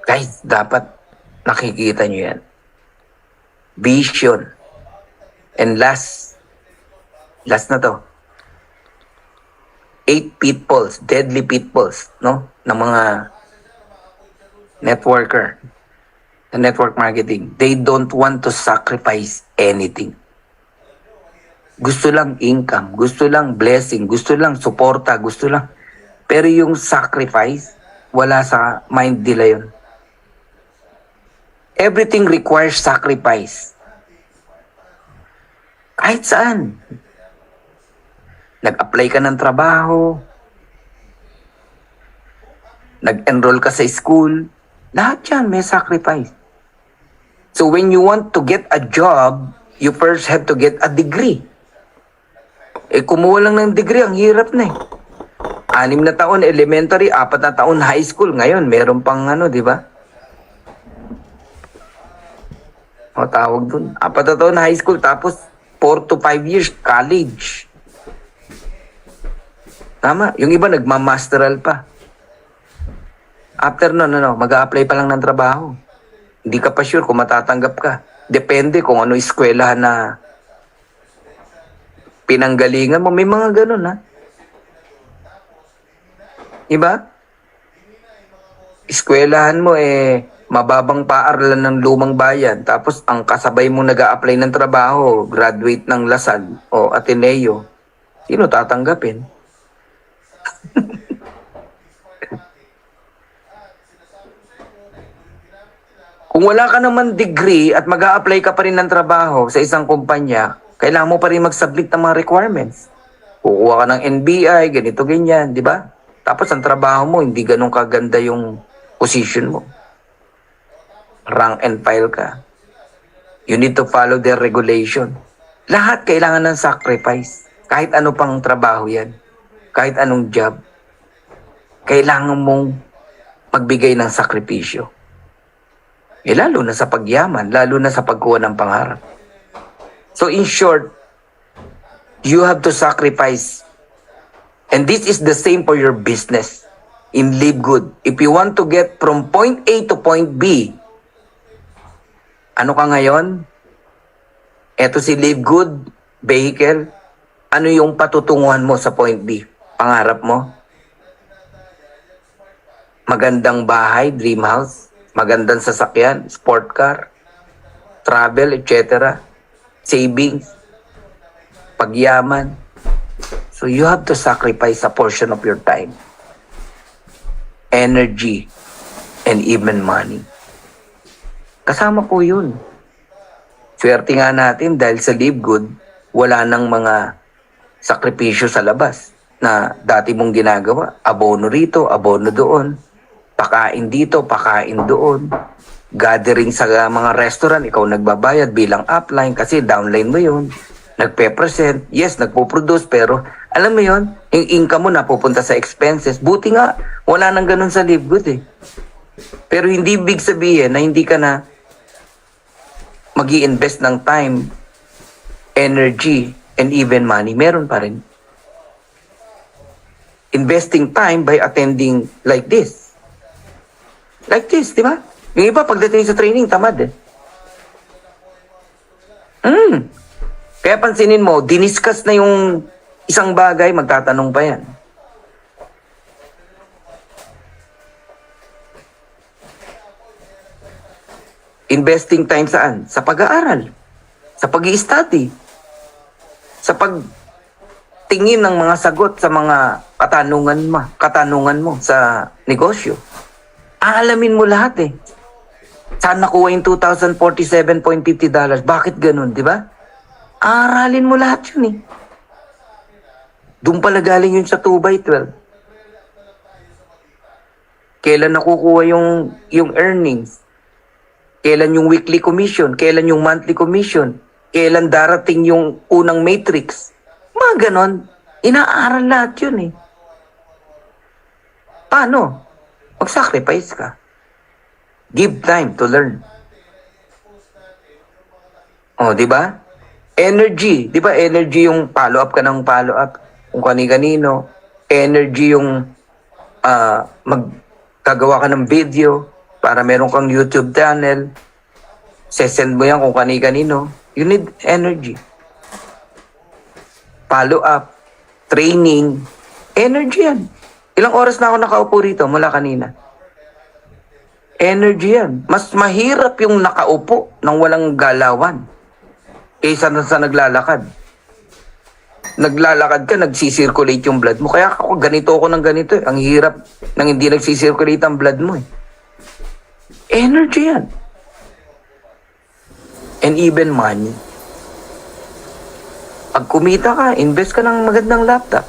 Guys, dapat nakikita nyo yan. Vision. And last na to. 8 pitfalls, deadly pitfalls, no? Ng mga networker, the network marketing. They don't want to sacrifice anything. Gusto lang income, gusto lang blessing, gusto lang suporta, gusto lang. Pero yung sacrifice, wala sa mind nila yun. Everything requires sacrifice. Kahit saan. Nag-apply ka ng trabaho, nag-enroll ka sa school, lahat yan may sacrifice. So when you want to get a job, you first have to get a degree. Eh kumuha lang ng degree, ang hirap na eh. 6 na taon elementary, 4 na taon high school. Ngayon, meron pang di ba? O tawag dun. 4 na taon high school, tapos 4 to 5 years college. Tama. Yung iba nagmamasteral pa. After mag-a-apply pa lang ng trabaho. Hindi ka pa sure kung matatanggap ka. Depende kung ano eskwelahan na pinanggalingan mo. May mga ganun, ha? Iba? Eskwelahan mo, mababang paaralan ng lumang bayan. Tapos, ang kasabay mo nag-a-apply ng trabaho, graduate ng Lasal o Ateneo. Sino tatanggapin? Kung wala ka naman degree at mag-a-apply ka pa rin ng trabaho sa isang kumpanya, kailangan mo pa rin mag-submit ng mga requirements. Kukuha ka ng NBI, ganito, ganyan, di ba? Tapos ang trabaho mo, hindi ganun kaganda yung position mo. Rank and file ka. You need to follow their regulation. Lahat kailangan ng sacrifice. Kahit ano pang trabaho yan. Kahit anong job. Kailangan mong magbigay ng sakripisyo. Lalo na sa pagyaman, lalo na sa pagkuha ng pangarap. So in short, you have to sacrifice. And this is the same for your business in Live Good. If you want to get from point A to point B, ano ka ngayon? Eto si Live Good vehicle. Ano yung patutunguhan mo sa point B? Pangarap mo? Magandang bahay, dream house, magandang sasakyan, sport car, travel, etc. Savings, pagyaman. So you have to sacrifice a portion of your time, energy, and even money. Kasama po yun. Swerte nga natin dahil sa Live Good, wala nang mga sakripisyo sa labas na dati mong ginagawa. Abono rito, abono doon. Pakain dito, pakain doon. Gathering sa mga restaurant, ikaw nagbabayad bilang upline kasi downline mo yun. Nagpe-present, yes, nagpo-produce, pero alam mo yun, yung income mo napupunta sa expenses. Buti nga, wala nang ganun sa Live Good eh. Pero hindi big sabihin na hindi ka na mag-i-invest ng time, energy, and even money. Meron pa rin. Investing time by attending like this. Like this, di ba? Yung iba, pagdating sa training, tamad eh. Kaya pansinin mo, diniscuss na yung isang bagay, magtatanong pa yan. Investing time saan? Sa pag-aaral. Sa pag-i-study. Sa tingin ng mga sagot sa mga katanungan mo sa negosyo. Aalamin mo lahat eh. Saan nakuha yung $2,047.50? Bakit ganun, di ba? Aralin mo lahat yun eh. Doon pala galing yun sa 2x12. Kailan nakukuha yung earnings? Kailan yung weekly commission? Kailan yung monthly commission? Kailan darating yung unang matrix? Mga ganon. Inaaral lahat yun eh. Paano? Mag-sacrifice ka. Give time to learn. Oh, di ba? Energy. Di ba energy yung follow-up ka ng follow-up? Kung kani-kanino. Energy yung magkagawa ka ng video para meron kang YouTube channel. Sesend mo yan kung kani-kanino. You need energy. Follow-up. Training. Energy yan. Ilang oras na ako nakaupo rito mula kanina. Energy yan. Mas mahirap yung nakaupo nang walang galawan kaysa sa naglalakad. Naglalakad ka, nagsisirculate yung blood mo. Kaya ako, ganito ako ng ganito eh. Ang hirap nang hindi nagsisirculate ang blood mo eh. Energy yan. And even money. Pag kumita ka, invest ka ng magandang laptop.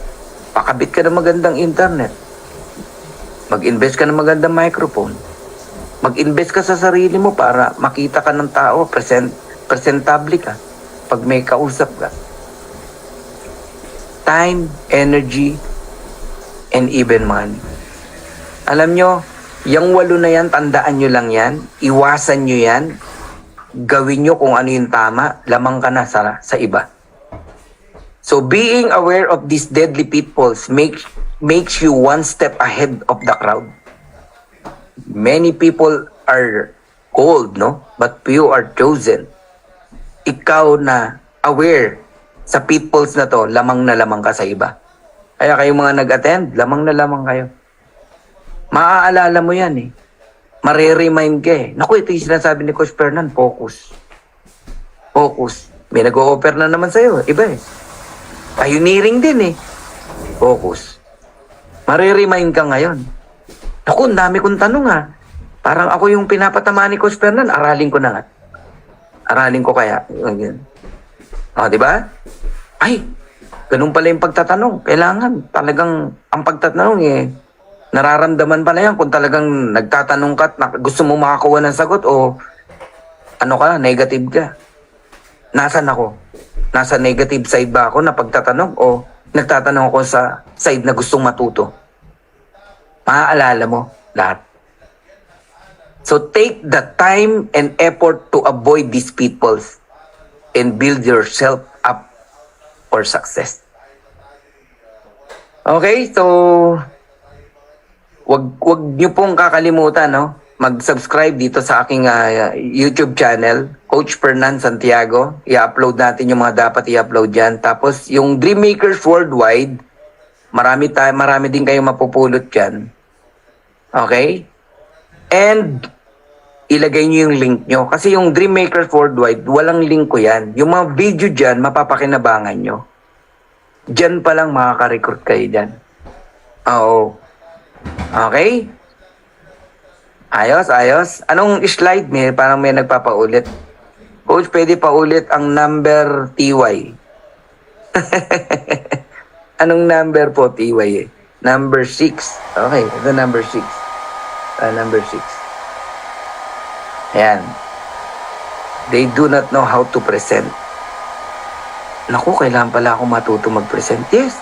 Pakabit ka ng magandang internet. Mag-invest ka ng magandang microphone. Mag-invest ka sa sarili mo para makita ka ng tao, presentable ka pag may kausap ka. Time, energy, and even money. Alam nyo, yung 8 na yan, tandaan nyo lang yan, iwasan nyo yan, gawin nyo kung ano yung tama, lamang ka na sa iba. So being aware of these deadly pitfalls makes you one step ahead of the crowd. Many people are called, no? But few are chosen. Ikaw na aware sa pitfalls na to, lamang na lamang ka sa iba. Kaya kayong mga nag-attend, lamang na lamang kayo. Maaalala mo yan eh. Mareremind ka eh. Naku, ito yung sinasabi ni Coach Fernan, focus. Focus. May nag-o-offer na naman sa'yo, iba eh. Pioneering din eh. Focus. Mareremind ka ngayon. Naku, ang dami kong tanong ha. Parang ako yung pinapatamaan ni Coach Fernan, aralin ko na nga. Aralin ko kaya. O, di ba? Ay, ganun pala yung pagtatanong. Kailangan talagang ang pagtatanong eh, nararamdaman pala yan kung talagang nagtatanong ka at gusto mo makakuha ng sagot o ano ka, negative ka. Nasaan ako? Nasa negative side ba ako na pagtatanong o nagtatanong ako sa side na gustong matuto? Maaalala mo lahat. So take the time and effort to avoid these pitfalls and build yourself up for success. Okay, so wag niyo pong kakalimutan, no? Mag-subscribe dito sa aking YouTube channel, Coach Fernan Santiago. I-upload natin yung mga dapat i-upload dyan. Tapos yung Dreammakers Worldwide, marami din kayong mapupulot dyan. Okay? And ilagay nyo yung link nyo. Kasi yung Dreammakers Worldwide, walang link ko yan. Yung mga video dyan, mapapakinabangan nyo. Dyan pa lang makaka-recruit kayo dyan. Oo. Okay? Ayos, ayos. Anong slide? Parang may nagpapaulit. Coach, pwede paulit ang number TY. Anong number po TY eh? Number 6. Okay, ito number 6. Number 6. Ayan. They do not know how to present. Naku, kailangan pala ako matuto mag-present. Yes.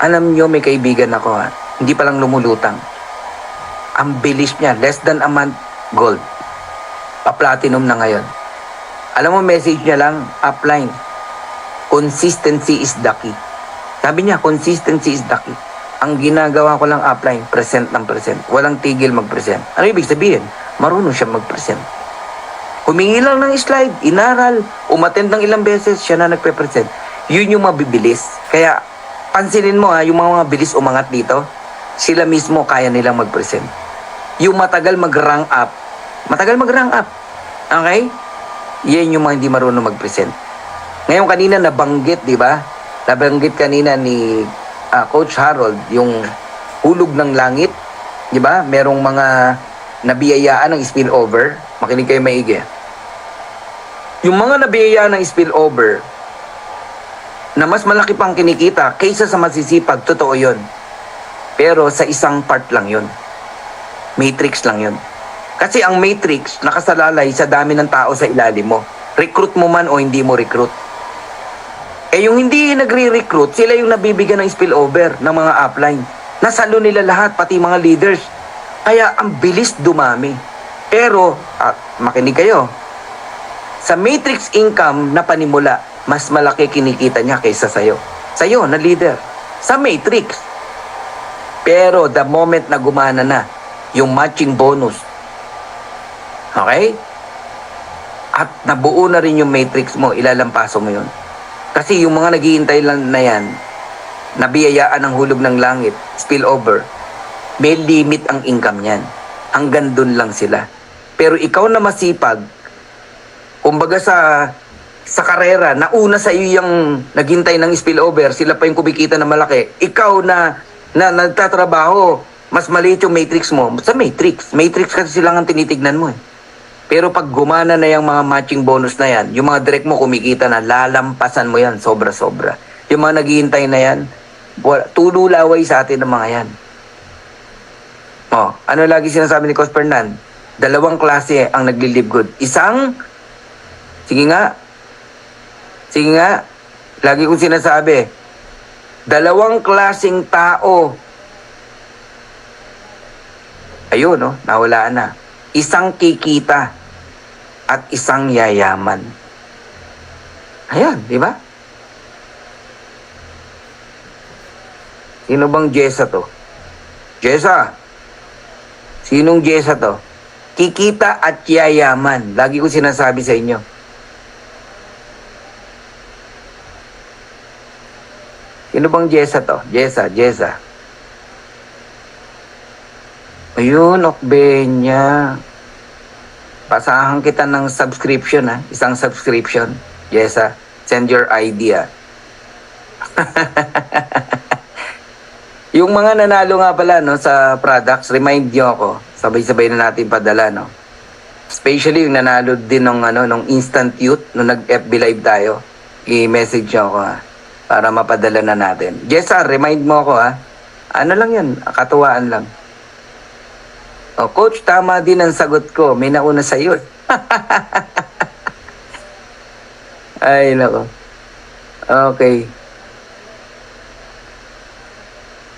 Alam nyo, may kaibigan ako ha. Hindi palang lumulutang. Ang bilis niya. Less than a month, gold. Pa-platinum na ngayon. Alam mo, message niya lang, upline. Consistency is the key. Sabi niya, consistency is the key. Ang ginagawa ko lang upline, present ng present. Walang tigil mag-present. Ano ibig sabihin? Marunong siya mag-present. Humingi lang ng slide, inaral, umattend ng ilang beses, siya na nagpe-present. Yun yung mabibilis. Kaya, pansinin mo ha, yung mga bilis umangat dito, sila mismo kaya nilang mag-present. Yung matagal mag-rank up, okay? Yan yung mga hindi marunong mag-present. Ngayon kanina nabanggit, di ba? nabanggit kanina ni Coach Harold, yung hulog ng langit, di ba? Merong mga nabiyayaan ng spillover. Makinig kayo maigi. Yung mga nabiyayaan ng spillover, na mas malaki pang kinikita kaysa sa masisipag, totoo yun. Pero sa isang part lang yun. Matrix lang yun. Kasi ang matrix, nakasalalay sa dami ng tao sa ilalim mo. Recruit mo man o hindi mo recruit. Eh yung hindi nagre-recruit, sila yung nabibigyan ng spillover ng mga upline. Nasalo nila lahat, pati mga leaders. Kaya ang bilis dumami. Pero, makinig kayo, sa matrix income na panimula, mas malaki kinikita niya kaysa sa'yo. Sa'yo na leader. Sa matrix. Pero the moment na gumana na, yung matching bonus. Okay? At nabuo na rin yung matrix mo, ilalampaso mo yun. Kasi yung mga naghihintay lang na yan, nabiyayaan ng hulog ng langit, spillover, may limit ang income niyan. Hanggang dun lang sila. Pero ikaw na masipag, kumbaga sa karera, nauna sa iyo yung naghintay ng spillover, sila pa yung kumikita na malaki. Ikaw na nagtatrabaho, mas maliit yung matrix mo. Sa matrix. Matrix kasi sila ang tinitignan mo eh. Pero pag gumana na yung mga matching bonus na yan, yung mga direct mo kumikita na, lalampasan mo yan, sobra-sobra. Yung mga naghihintay na yan, tululaway sa atin ng mga yan. Oh, ano lagi sinasabi ni Coach Fernan? Dalawang klase ang nagli-live good. Isang, sige nga, lagi kong sinasabi, dalawang klaseng tao. Ayun, no? Nawalaan na. Isang kikita at isang yayaman. Ayan, di ba? Sino bang Jessa to? Jessa? Sinong Jessa to? Kikita at yayaman. Lagi ko sinasabi sa inyo. Sino bang Jessa to? Jessa. Ayun, Okbenya. Pasahan kita ng subscription, ha? Isang subscription. Jessa, send your idea. Yung mga nanalo nga pala, no, sa products, remind nyo ako. Sabay-sabay na natin padala, no? Especially yung nanalo din ng Instant Youth, nung nag-FB Live tayo. I-message nyo ako, ha? Para mapadala na natin. Jessa, remind mo ako, ha? Ano lang yan? Katuwaan lang. O, Coach, tama din ang sagot ko. May nauna sa iyo. Ay, nako. Okay.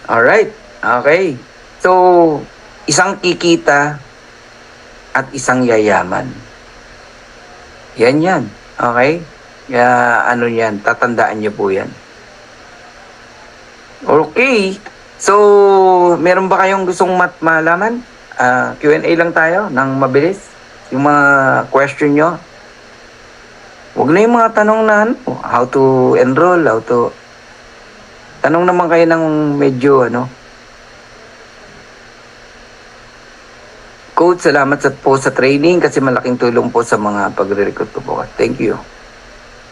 Alright. Okay. So, isang kikita at isang yayaman. Yan. Okay? Kaya, ano yan, tatandaan niyo po yan. Okay. So, meron ba kayong gustong malaman? Q&A lang tayo ng mabilis. Yung mga question nyo. Huwag na yung mga tanong na how to enroll, tanong naman kayo ng medyo Coach, salamat po sa training kasi malaking tulong po sa mga pagre-recruit ko po. Thank you.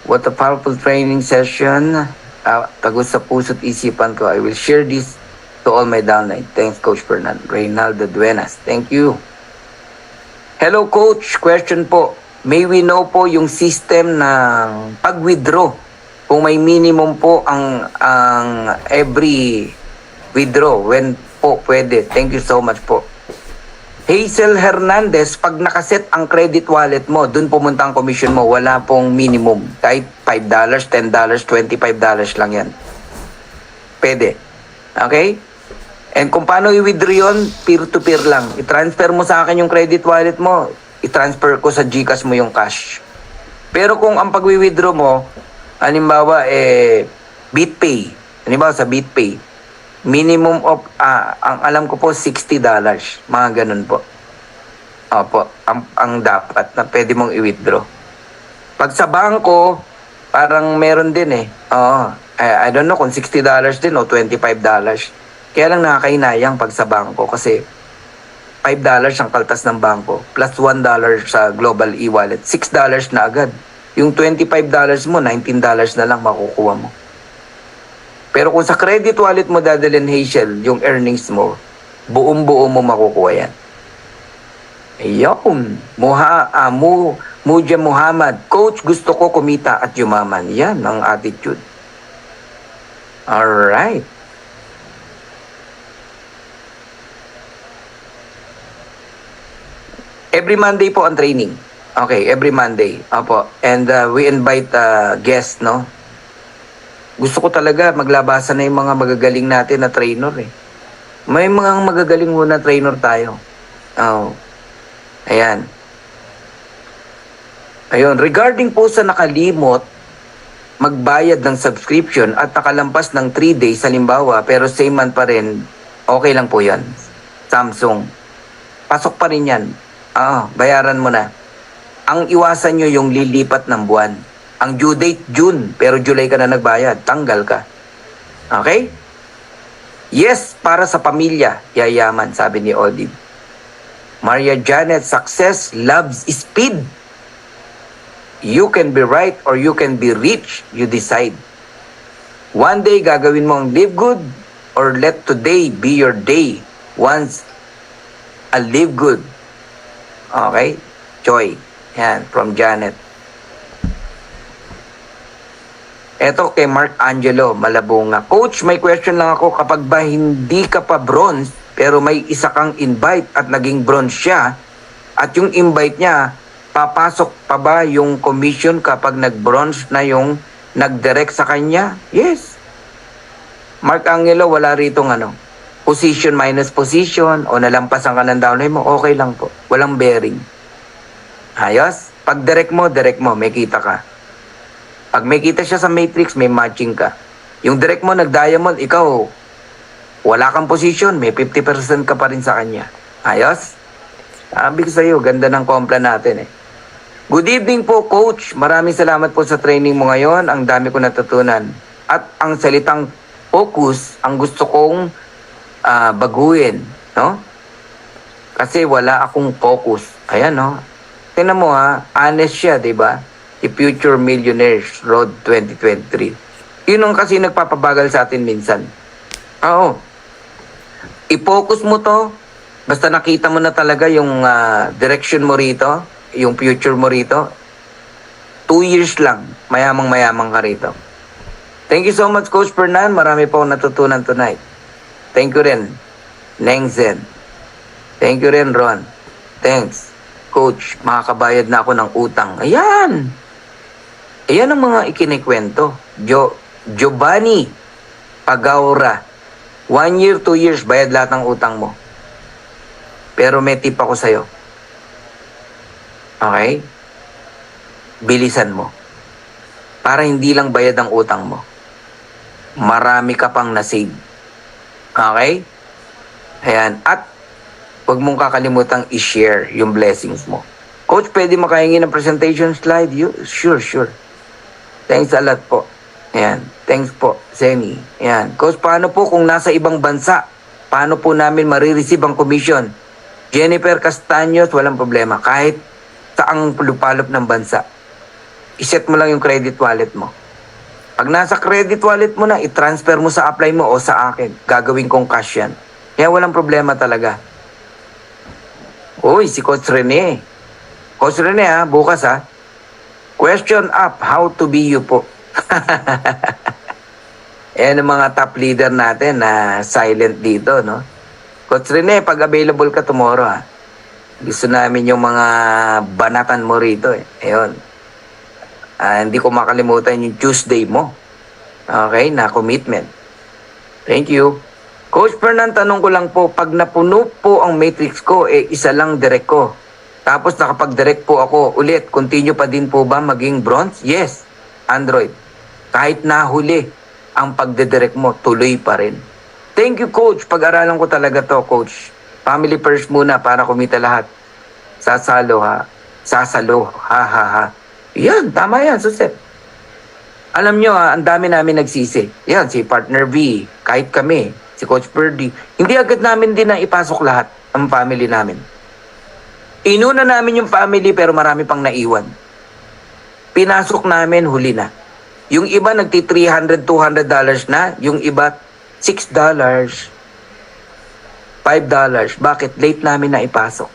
What a powerful training session. Tagus sa puso't isipan ko. I will share this to all my downline. Thanks, Coach Fernan. Reynaldo Duenas. Thank you. Hello, Coach. Question po. May we know po yung system ng pag-withdraw? Kung may minimum po ang every withdraw. When po pwede? Thank you so much po. Hazel Hernandez, pag nakaset ang credit wallet mo, dun pumunta ang commission mo. Wala pong minimum. Kahit $5, $10, $25 lang yan. Pwede. Okay? And kung paano i-withdraw yun, peer-to-peer lang. I-transfer mo sa akin yung credit wallet mo, i-transfer ko sa GCash mo yung cash. Pero kung ang pag-withdraw mo, halimbawa, BitPay. Halimbawa sa BitPay, minimum of, ang alam ko po, $60. Mga ganun po. Opo, ang dapat na pwede mong i-withdraw. Pag sa bangko, parang meron din Oo. I don't know kung $60 din o $25. Kaya lang nakakainayang pag sa bangko kasi $5 ang kaltas ng bangko plus $1 sa global e-wallet. $6 na agad. Yung $25 mo, $19 na lang makukuha mo. Pero kung sa credit wallet mo dadalhin, Hazel, yung earnings mo, buong-buo mo makukuha yan. Ayun. Muja Muhammad, Coach, gusto ko kumita at yumaman. Yan ang attitude. Alright. Every Monday po ang training. Okay, every Monday. Opo. And we invite guests, no? Gusto ko talaga maglabasan na yung mga magagaling natin na trainer eh. May mga magagaling muna trainer tayo. Oh. Ayan. Ayun, regarding po sa nakalimot magbayad ng subscription at nakalampas ng 3 days halimbawa pero same month pa rin, okay lang po yan. Samsung. Pasok pa rin yan. Bayaran mo na. Ang iwasan nyo yung lilipat ng buwan. Ang due date June, pero July ka na nagbayad, tanggal ka. Okay? Yes, para sa pamilya, yayaman, sabi ni Odin. Maria Janet, success loves speed. You can be right or you can be rich, you decide. One day gagawin mo ang live good or let today be your day. Once a live good. Okay? Joy. Yan, from Janet. Eto kay Mark Angelo, Malabunga. Coach, may question lang ako. Kapag ba hindi ka pa bronze, pero may isa kang invite at naging bronze siya, at yung invite niya, papasok pa ba yung commission kapag nag-bronze na yung nag-direct sa kanya? Yes. Mark Angelo, wala ritong position minus position, o nalampasan ka ng downline mo, okay lang po. Walang bearing. Ayos? Pag direct mo, may kita ka. Pag may kita siya sa matrix, may matching ka. Yung direct mo, nag-diamond, ikaw, wala kang position, may 50% ka pa rin sa kanya. Ayos? Sabi ko sa'yo, ganda ng kompla natin eh. Good evening po, Coach. Maraming salamat po sa training mo ngayon. Ang dami ko natutunan. At ang salitang focus, ang gusto kong baguhin. No? Kasi wala akong focus. Ayan, no? Tingnan mo honest siya, di ba? The Future Millionaires Road 2023. Yun ang kasi nagpapabagal sa atin minsan. Oo. I-focus mo to. Basta nakita mo na talaga yung direction mo rito, yung future mo rito. 2 years lang, mayamang-mayamang ka rito. Thank you so much, Coach Fernan. Marami po natutunan tonight. Thank you rin, Nengzen. Thank you rin, Ron. Thanks. Coach, makakabayad na ako ng utang. Ayan! Ayan ang mga ikinikwento. Giovanni Pagaura. 1 year, 2 years, bayad lahat ng utang mo. Pero may tip ako sa'yo. Okay? Bilisan mo. Para hindi lang bayad ang utang mo. Marami ka pang na-save. Okay? Ayan. At huwag mong kakalimutang i-share yung blessings mo. Coach, pwede makahingi ng presentation slide? Sure. Thanks a lot po. Ayan. Thanks po, Zeni. Ayan. Coach, paano po kung nasa ibang bansa? Paano po namin marireceive ang commission? Jennifer Castaños, walang problema. Kahit saang lupalop ng bansa. Iset mo lang yung credit wallet mo. Pag nasa credit wallet mo na, i-transfer mo sa apply mo o sa akin. Gagawin kong cash yan. Kaya walang problema talaga. Uy, si Coach Rene. Coach Rene bukas question up, how to be you po. Ayan ang mga top leader natin na silent dito, no? Coach Rene, pag available ka tomorrow, gusto namin yung mga banatan mo rito eh. Ayun. Hindi ko makalimutan yung Tuesday mo. Okay, na commitment. Thank you. Coach Fernan, tanong ko lang po, pag napuno po ang matrix ko, isa lang direct ko. Tapos nakapag-direct po ako ulit, continue pa din po ba maging bronze? Yes, Android. Kahit nahuli ang pagdedirect mo, tuloy pa rin. Thank you, Coach. Pag-aralan ko talaga to, Coach. Family first muna para kumita lahat. Sasalo, ha. Yan, tama yan, Suset. Alam nyo, ang dami namin nagsisi. Yan, si Partner V, kahit kami, si Coach Purdy. Hindi agad namin din na ipasok lahat ang family namin. Inuna namin yung family pero marami pang naiwan. Pinasok namin, huli na. Yung iba nagti $300, $200 na. Yung iba $6, $5. Bakit? Late namin na ipasok.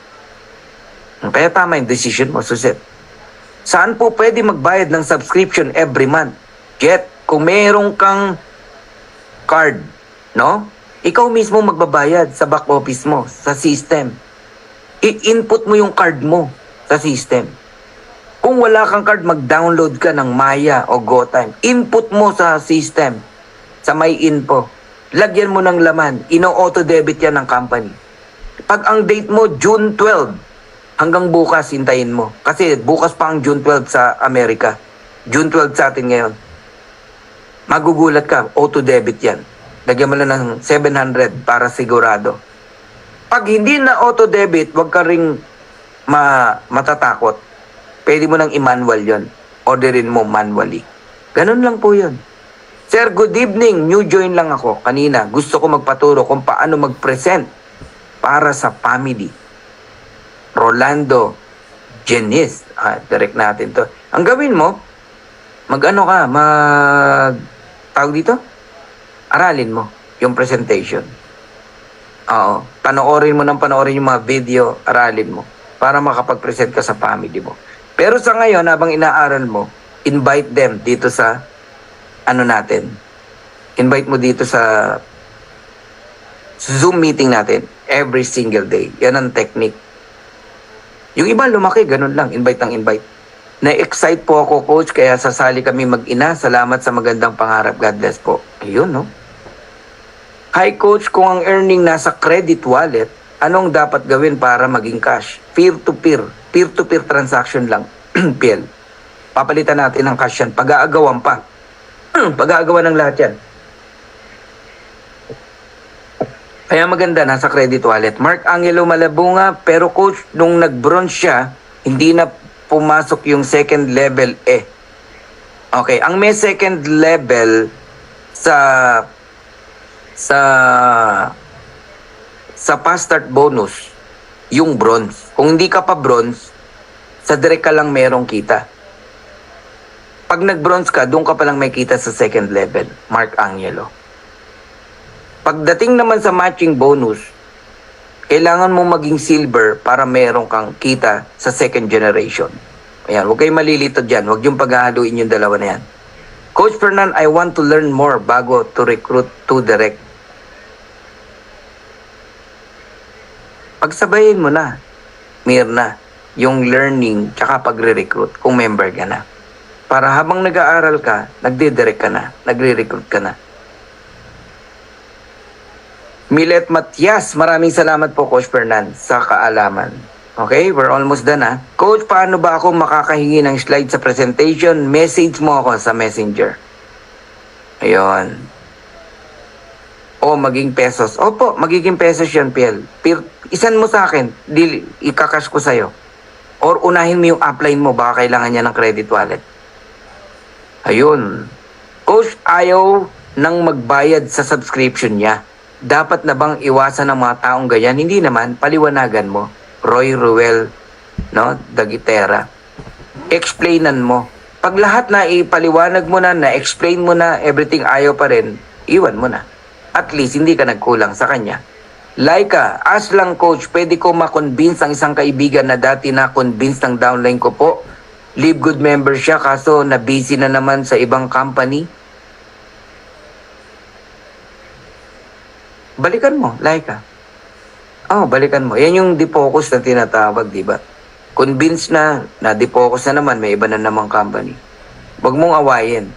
Kaya tama yung decision mo, Suset. Saan po pwede magbayad ng subscription every month? Jet, kung meron kang card, no? Ikaw mismo magbabayad sa back office mo, sa system. I-input mo yung card mo sa system. Kung wala kang card, mag-download ka ng Maya o GoTime. Input mo sa system, sa may info. Lagyan mo ng laman. Ino-auto-debit yan ng company. Pag ang date mo, June 12, hanggang bukas, hintayin mo. Kasi bukas pa ang June 12 sa Amerika. June 12 sa atin ngayon. Magugulat ka, auto-debit yan. Lagyan mo lang ng 700 para sigurado. Pag hindi na auto-debit, wag ka ring matatakot. Pwede mo nang i-manual yon. Orderin mo manually. Ganun lang po yun. Sir, good evening. New join lang ako. Kanina, gusto ko magpaturo kung paano mag-present para sa family. Rolando Genis. Direct natin to. Ang gawin mo, tawag dito? Aralin mo yung presentation. Oo. Panoorin mo yung mga video, aralin mo para makapag-present ka sa family mo. Pero sa ngayon, habang inaaral mo, invite them dito sa invite mo dito sa Zoom meeting natin every single day. Yan ang technique. Yung iba lumaki, ganun lang, invite ng invite. Na-excite po ako, coach, kaya sasali kami mag-ina. Salamat sa magandang pangarap. God bless po. Ayun, no? Hi, coach, kung ang earning nasa credit wallet, anong dapat gawin para maging cash? Peer-to-peer. Peer-to-peer transaction lang. PL. Papalitan natin ng cash yan. Pag-aagawan pa. Pag-aagawan ng lahat yan. Kaya maganda, nasa credit wallet. Mark Angelo Malabunga, pero coach, nung nag-bronze siya, hindi na pumasok yung second level Okay, ang may second level sa fast start bonus, yung bronze. Kung hindi ka pa bronze, sa direct ka lang merong kita. Pag nag-bronze ka, doon ka pa lang may kita sa second level. Mark Angelo. Pagdating naman sa matching bonus, kailangan mo maging silver para meron kang kita sa second generation. Ayan, huwag kayong malilito dyan. Huwag yung paghahaluin yung dalawa na yan. Coach Fernan, I want to learn more bago to recruit to direct. Pagsabayin mo na, Mirna, yung learning tsaka pagre-recruit kung member ka na. Para habang nag-aaral ka, nagde-direct ka na, nagre-recruit ka na. Milet Matias, maraming salamat po, Coach Fernan, sa kaalaman. Okay, we're almost done ha. Coach, paano ba ako makakahingi ng slide sa presentation? Message mo ako sa messenger. Ayun. O maging pesos. Opo, magiging pesos yan, PL. Isan mo sa akin, ikakash ko sa'yo. Or unahin mo yung upline mo, baka kailangan niya ng credit wallet. Ayun. Coach, ayaw nang magbayad sa subscription niya. Dapat na bang iwasan ng mga taong ganyan? Hindi naman, paliwanagan mo. Roy Ruel, no, Dagitera. Explainan mo. Pag lahat na ipaliwanag mo na-explain mo na, everything ayaw pa rin, iwan mo na. At least, hindi ka nagkulang sa kanya. Laika, ask lang coach, pwede ko ma-convince ang isang kaibigan na dati na-convince ng downline ko po. Live good member siya, kaso na-busy na naman sa ibang company. Balikan mo, Laika. Balikan mo. Yan yung defocus na tinatawag, di ba? Convinced na defocus na naman, may iba na namang company. Huwag mong awayin.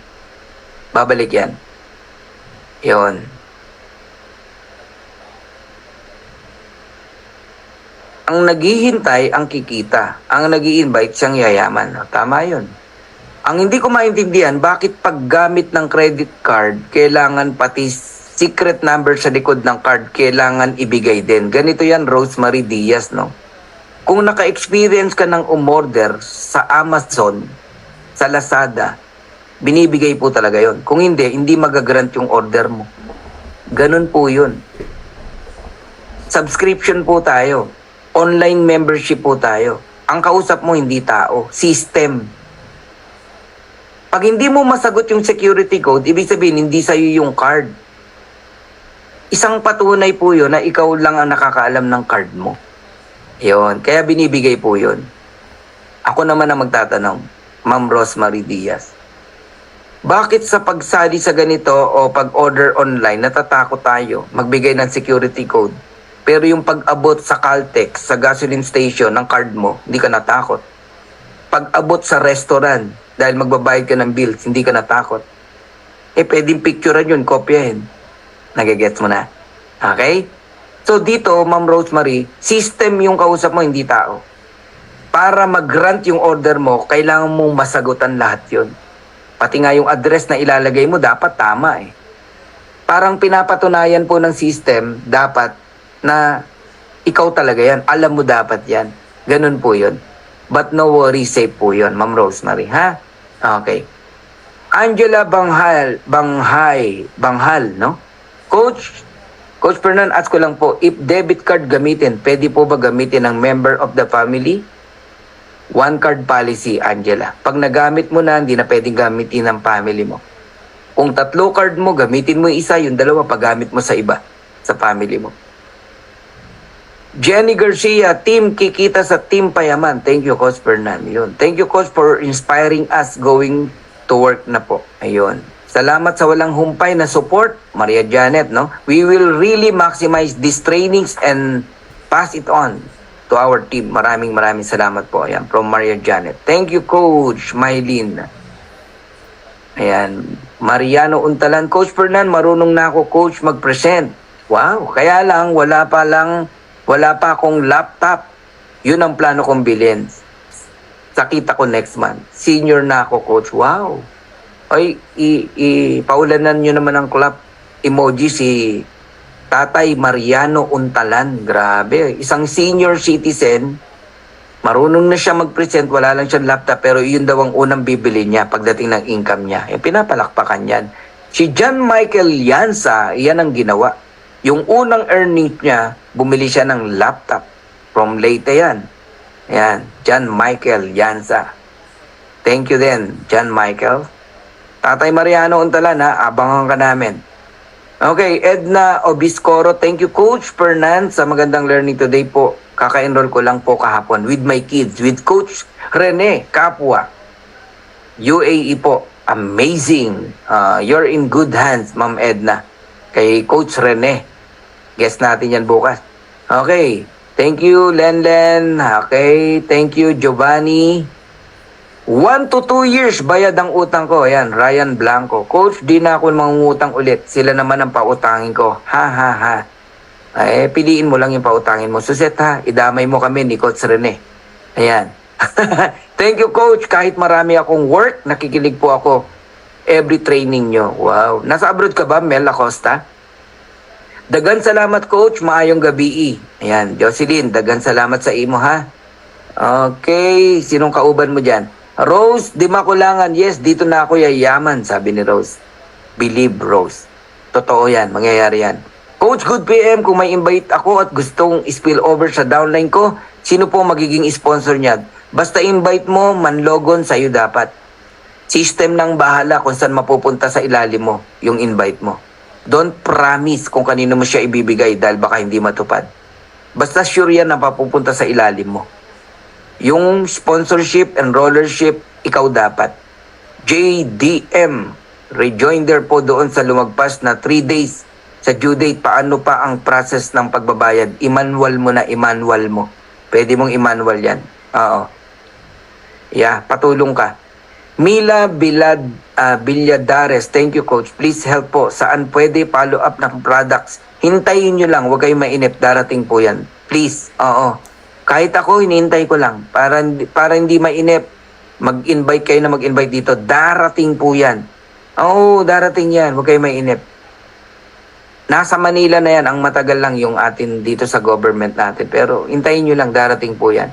Babalik yan. Yun. Ang naghihintay, ang kikita. Ang nag-i-invite, siyang yayaman. Tama yun. Ang hindi ko maintindihan, bakit paggamit ng credit card, kailangan pati secret number sa likod ng card, kailangan ibigay din. Ganito yan, Rosemary Diaz, no? Kung naka-experience ka ng umorder sa Amazon, sa Lazada, binibigay po talaga yon. Kung hindi magagrant yung order mo. Ganun po yun. Subscription po tayo. Online membership po tayo. Ang kausap mo hindi tao, system. Pag Pag hindi mo masagot yung security code, ibig sabihin hindi sa'yo yung card. Isang patunay po yun na ikaw lang ang nakakaalam ng card mo. Yun, kaya binibigay po yun. Ako naman ang magtatanong, Ma'am Rosemary Diaz. Bakit sa pagsali sa ganito o pag-order online, natatakot tayo magbigay ng security code? Pero yung pag-abot sa Caltex, sa gasoline station ng card mo, hindi ka natakot. Pag-abot sa restaurant, dahil magbabayad ka ng bills, hindi ka natakot. Pwedeng picturean yun, kopyahin. Nagigets mo na? Okay? So dito, Ma'am Rosemary, system yung kausap mo, hindi tao. Para mag-grant yung order mo, kailangan mong masagutan lahat yun. Pati nga yung address na ilalagay mo, dapat tama eh. Parang pinapatunayan po ng system, dapat na ikaw talaga yan. Alam mo dapat yan. Ganun po yun. But no worry, safe po yun, Ma'am Rosemary, ha? Okay. Angela Banghal, no? Coach Fernan, ask ko lang po, if debit card gamitin, pwede po ba gamitin ng member of the family? One card policy, Angela. Pag nagamit mo na, hindi na pwedeng gamitin ng family mo. Kung 3 card mo, gamitin mo isa, yung 2, paggamit mo sa iba, sa family mo. Jenny Garcia, Team Kikita sa Team Payaman. Thank you, Coach Fernan. Yun. Thank you, Coach, for inspiring us going to work na po. Ayun. Salamat sa walang humpay na support, Maria Janet, no? We will really maximize these trainings and pass it on to our team. Maraming salamat po. Ayan, from Maria Janet. Thank you, Coach Mylene. Ayan. Mariano Untalan, Coach Fernan, marunong na ako, Coach, mag-present. Wow, kaya lang, wala pa akong laptop. Yun ang plano kong bilhin. Sakita ko next month. Senior na ako, Coach. Wow. Ay, paulanan nyo naman ang clap emoji si Tatay Mariano Untalan. Grabe. Isang senior citizen, marunong na siya mag-present, wala lang siyang laptop, pero yun daw ang unang bibili niya pagdating ng income niya. Pinapalakpakan yan. Si John Michael Yansa, yan ang ginawa. Yung unang earnings niya, bumili siya ng laptop. From Leyte yan. Yan, John Michael Yansa. Thank you din, John Michael. Tatay Mariano Untalan, ha? Abangan ka namin. Okay, Edna Obiscoro, thank you, Coach Fernan, sa magandang learning today po. Kaka-enroll ko lang po kahapon with my kids, with Coach Rene Capua. UAE po, amazing. You're in good hands, Ma'am Edna. Kay Coach Rene. Guess natin yan bukas. Okay. Thank you, Lenlen. Okay. Thank you, Giovanni. 1 to 2 years bayad ang utang ko. Ayan, Ryan Blanco. Coach, di na ako mangungutang ulit. Sila naman ang pautangin ko. Ha, ha, ha. Piliin mo lang yung pautangin mo. Suset ha, idamay mo kami ni Coach Rene. Ayan. Thank you, Coach. Kahit marami akong work, nakikilig po ako. Every training nyo. Wow. Nasa abroad ka ba, Mel Acosta? Dagan salamat, Coach. Maayong gabi. Ayan, Jocelyn, dagan salamat sa imo, ha? Okay, sinong kauban mo dyan? Rose, di makulangan. Yes, dito na ako yayaman, sabi ni Rose. Believe, Rose. Totoo yan, mangyayari yan. Coach, good PM. Kung may invite ako at gustong spill over sa downline ko, sino po magiging sponsor niya? Basta invite mo, manlogon sa'yo dapat. System nang bahala kung saan mapupunta sa ilalim mo yung invite mo. Don't promise kung kanino mo siya ibibigay dahil baka hindi matupad. Basta sure yan na papupunta sa ilalim mo. Yung sponsorship and rollership, ikaw dapat. JDM, rejoinder po doon sa lumagpas na 3 days sa due date. Paano pa ang process ng pagbabayad? I-manual mo na, i-manual mo. Pwede mong i-manual yan. Oo. Yeah, patulong ka. Mila Villadares, thank you, Coach. Please help po. Saan pwede follow up ng products? Hintayin nyo lang, huwag kayong mainip. Darating po yan. Please, oo. Kahit ako, hinihintay ko lang. Para hindi mainip, mag-invite kayo na mag-invite dito. Darating po yan. Oo, darating yan. Huwag kayong mainip. Nasa Manila na yan. Ang matagal lang yung atin dito sa government natin. Pero hintayin nyo lang, darating po yan.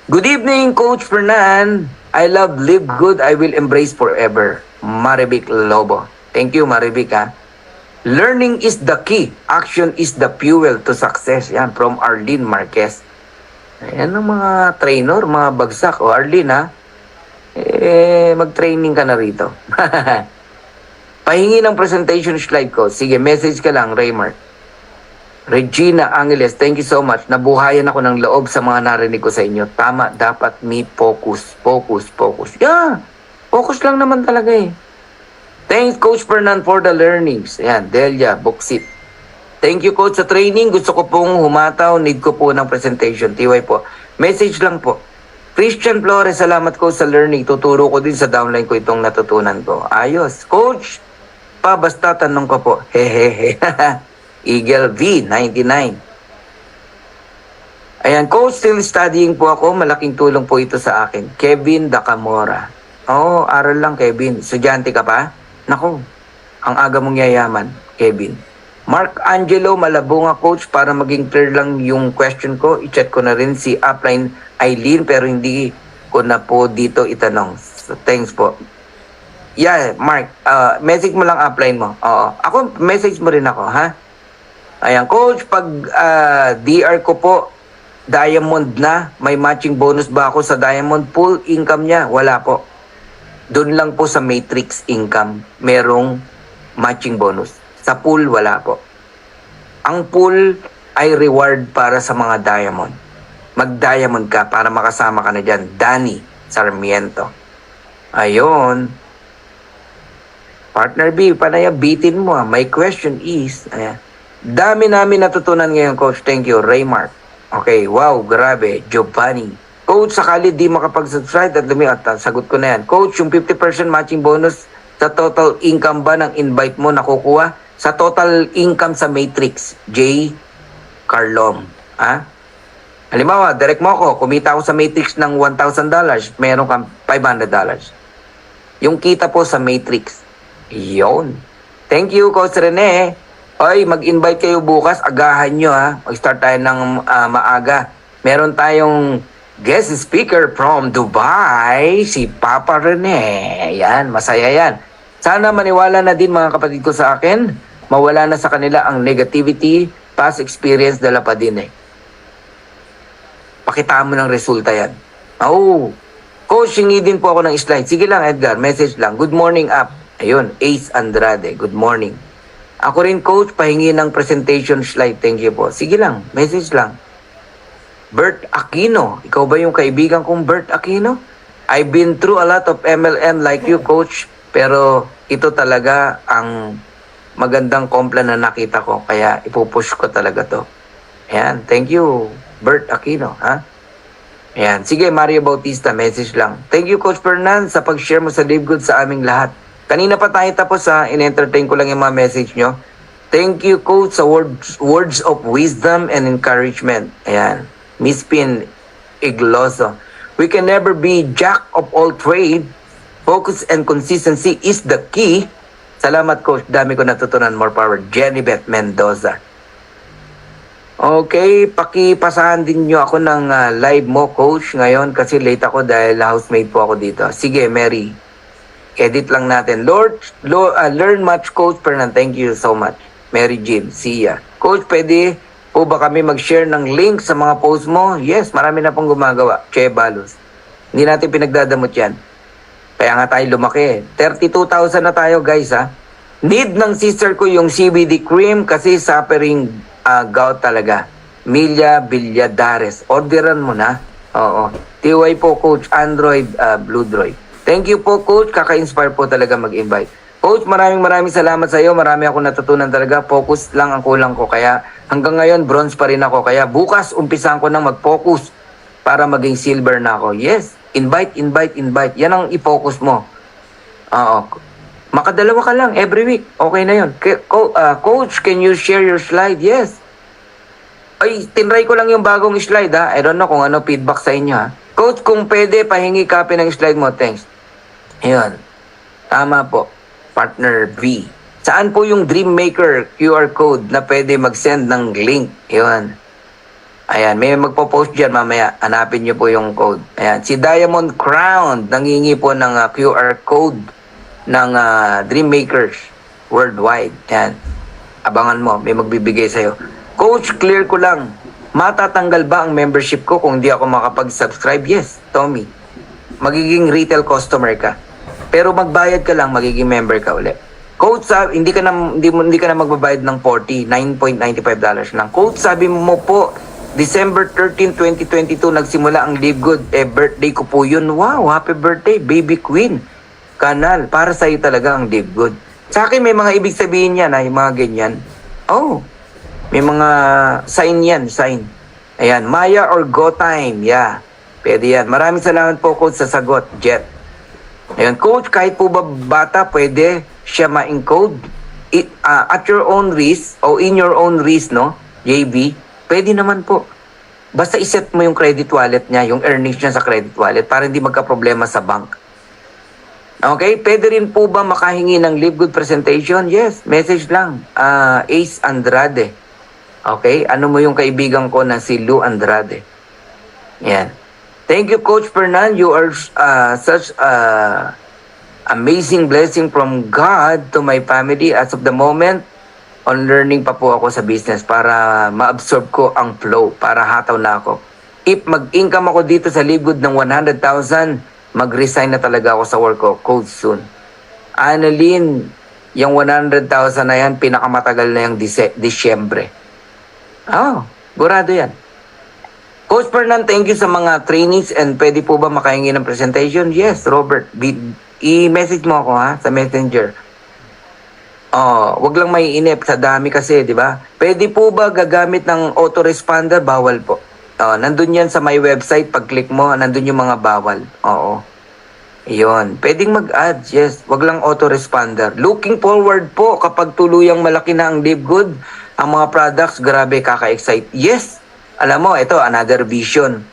Good evening, Coach Fernan. I love live good, I will embrace forever. Marivic Lobo. Thank you, Marivic, ha. Learning is the key. Action is the fuel to success. Yan, from Arlene Marquez. Ayan ang mga trainer, mga bagsak. O, Arlene, ha. mag-training ka na rito. Pahingi ng presentation slide ko. Sige, message ka lang, Raymart. Regina Angeles, thank you so much. Nabuhayan ako ng loob sa mga narinig ko sa inyo. Tama, dapat me focus. Yeah, focus lang naman talaga eh. Thanks, Coach Fernan, for the learnings. Ayan, Delia, Buksit. Thank you, Coach, sa training. Gusto ko pong humataw. Need ko po ng presentation. TY po. Message lang po. Christian Flores, salamat ko sa learning. Tuturo ko din sa downline ko itong natutunan ko. Ayos. Coach, basta tanong ko po. Hehehe. Eagle V, 99. Ayan, Coach, still studying po ako. Malaking tulong po ito sa akin. Kevin Dakamora. Oo, aral lang, Kevin. Estudyante ka pa? Naku, ang aga mong yayaman, Kevin. Mark Angelo, Malabunga, Coach, para maging clear lang yung question ko. I-chat ko na rin si upline Eileen, pero hindi ko na po dito itanong. So, thanks po. Yeah, Mark, message mo lang upline mo. Oo. Ako, message mo rin ako, ha? Ayan, Coach, pag DR ko po, Diamond na, may matching bonus ba ako sa Diamond pool? Income niya? Wala po. Doon lang po sa Matrix income, merong matching bonus. Sa pool, wala po. Ang pool ay reward para sa mga Diamond. Mag-Diamond ka para makasama ka na dyan. Danny Sarmiento. Ayun. Partner B, panaya, bitin mo. My question is, ayan. Dami namin natutunan ngayon, Coach. Thank you. Raymart. Okay, wow, grabe. Giovanni. Coach, sakali di makapag-subscribe at sagot ko na yan. Coach, yung 50% matching bonus sa total income ba ng invite mo nakukuha? Sa total income sa Matrix, J. Carlom. Ha? Halimbawa, direct mo ako, kumita ako sa Matrix ng $1,000, meron kang $500. Yung kita po sa Matrix. Yun. Thank you, Coach Rene. Oy, mag-invite kayo bukas, agahan nyo ha. Mag-start tayo ng maaga. Meron tayong guest speaker from Dubai, si Papa Rene. Ayan, masaya yan. Sana maniwala na din mga kapatid ko sa akin, mawala na sa kanila ang negativity, past experience dala pa din eh. Pakitaan mo ng resulta yan. Oh, Coach, hingi din po ako ng slide. Sige lang, Edgar, message lang. Good morning, up. Ayun, Ace Andrade, good morning. Ako rin, Coach, pahingi ng presentation slide. Thank you po. Sige lang, message lang. Bert Aquino. Ikaw ba yung kaibigan kong Bert Aquino? I've been through a lot of MLM like you, Coach. Pero ito talaga ang magandang kompla na nakita ko. Kaya ipupush ko talaga to. Ayan, thank you, Bert Aquino. Ha? Ayan, sige, Mario Bautista, message lang. Thank you, Coach Fernan, sa pag-share mo sa Live Good sa aming lahat. Kanina pa tayo tapos ha, in-entertain ko lang yung mga message nyo. Thank you, Coach, sa words of wisdom and encouragement. Ayan, Miss Pin Igloso. We can never be jack of all trade. Focus and consistency is the key. Salamat, Coach. Dami ko natutunan. More power. Jenny-Beth Mendoza. Okay, pakipasahan din nyo ako ng live mo, Coach, ngayon kasi late ako dahil housemate po ako dito. Sige, Mary. Edit lang natin. Learn much, Coach Fernan. Thank you so much. Mary Jean, see ya. Coach, pwede po ba kami mag-share ng link sa mga post mo? Yes, marami na pong gumagawa. Che Balos. Hindi natin pinagdadamot yan. Kaya nga tayo lumaki. 32,000 na tayo, guys, ha. Need ng sister ko yung CBD cream kasi suffering gout talaga. Milia Villadares. Orderan mo na. Oo. TY po, Coach. Android, Blue Droid. Thank you po, Coach. Kaka-inspire po talaga mag-invite. Coach, maraming salamat sa iyo. Marami ako natutunan talaga. Focus lang ang kulang ko. Kaya hanggang ngayon, bronze pa rin ako. Kaya bukas, umpisan ko nang mag-focus para maging silver na ako. Yes. Invite. Yan ang i-focus mo. Oo. Makadalawa ka lang every week. Okay na yun. Coach, can you share your slide? Yes. Ay, tinry ko lang yung bagong slide ha. I don't know kung ano feedback sa inyo ha. Coach, kung pwede, pahingi copy ng slide mo. Thanks. Ayun. Tama po. Partner V. Saan po yung Dreammaker QR code na pwede mag-send ng link? Ayun. Ayan, may magpo-post dyan mamaya. Hanapin nyo po yung code. Ayan, si Diamond Crown, nangingi po ng QR code ng Dreammakers Worldwide. Ayan, abangan mo, may magbibigay sa'yo. Coach, clear ko lang. Matatanggal ba ang membership ko kung di ako makapag-subscribe? Yes, Tommy. magiging retail customer ka. Pero magbayad ka lang, magiging member ka ulit. Coach, sabi, hindi ka na magbabayad ng $40, $9.95 lang. Coach, sabi mo po, December 13, 2022, nagsimula ang Live Good. Birthday ko po yun. Wow, happy birthday, baby queen. Kanal, para sa'yo talaga ang Live Good. Sa akin, may mga ibig sabihin yan, yung mga ganyan. Oh, may mga sign yan, sign. Ayan, Maya or Go Time, yeah. Pwede yan. Maraming salamat po, Coach, sa sagot, Jet. Ayan, Coach, kahit po ba bata, pwede siya ma-encode at your own risk o in your own risk, no, JB? Pwede naman po. Basta iset mo yung credit wallet niya, yung earnings niya sa credit wallet para hindi magka-problema sa bank. Okay? Pwede rin po ba makahingi ng Live Good presentation? Yes, message lang. Ace Andrade. Okay? Ano mo yung kaibigan ko na si Lou Andrade? Yan. Thank you, Coach Fernan. You are such amazing blessing from God to my family. As of the moment, on learning pa po ako sa business para ma-absorb ko ang flow, para hataw na ako. If mag-income ako dito sa Live Good ng 100,000, mag-resign na talaga ako sa work ko, Coach, soon. Annalyn, yung 100,000 na yan, pinakamatagal na yung Disyembre. Burado yan. Coach Fernan, thank you sa mga trainings and pwede po ba makahingi ng presentation? Yes, Robert. I-message mo ako sa Messenger. Wag lang may inip sa dami kasi, di ba? Pwede po ba gagamit ng autoresponder? Bawal po. Nandun yan sa my website. Pag-click mo, nandun yung mga bawal. Oo. Iyon. Pwedeng mag-add, yes. Wag lang autoresponder. Looking forward po kapag tuluyang malaki na ang Live Good, ang mga products, grabe, kaka-excite. Yes. Alam mo, ito, another vision.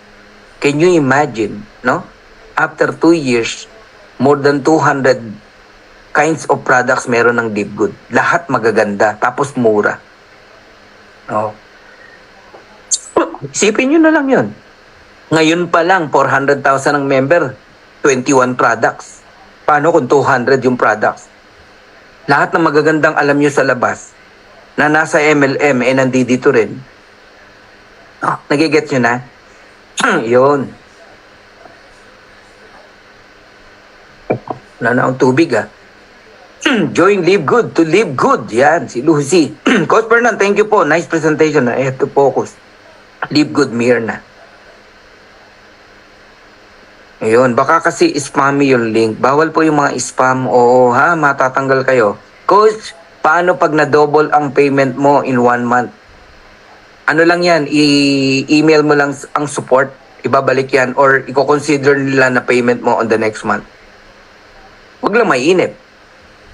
Can you imagine, no? After 2 years, more than 200 kinds of products meron ng Live Good. Lahat magaganda, tapos mura. Isipin nyo na lang yun. Ngayon pa lang, 400,000 ang member, 21 products. Paano kung 200 yung products? Lahat ng magagandang alam nyo sa labas, na nasa MLM, nandito rin. Nagigets nyo na? Yun. Wala na akong tubig Join Live Good to Live Good. Yan, si Lucy. Coach Fernan, thank you po. Nice presentation. I have to focus. Live Good, Mirna. Ayun, baka kasi spammy yung link. Bawal po yung mga spam. Oo, matatanggal kayo. Coach, paano pag na-double ang payment mo in 1 month? Ano lang yan, i-email mo lang ang support, ibabalik yan, or i-consider nila na payment mo on the next month. Huwag lang mainip.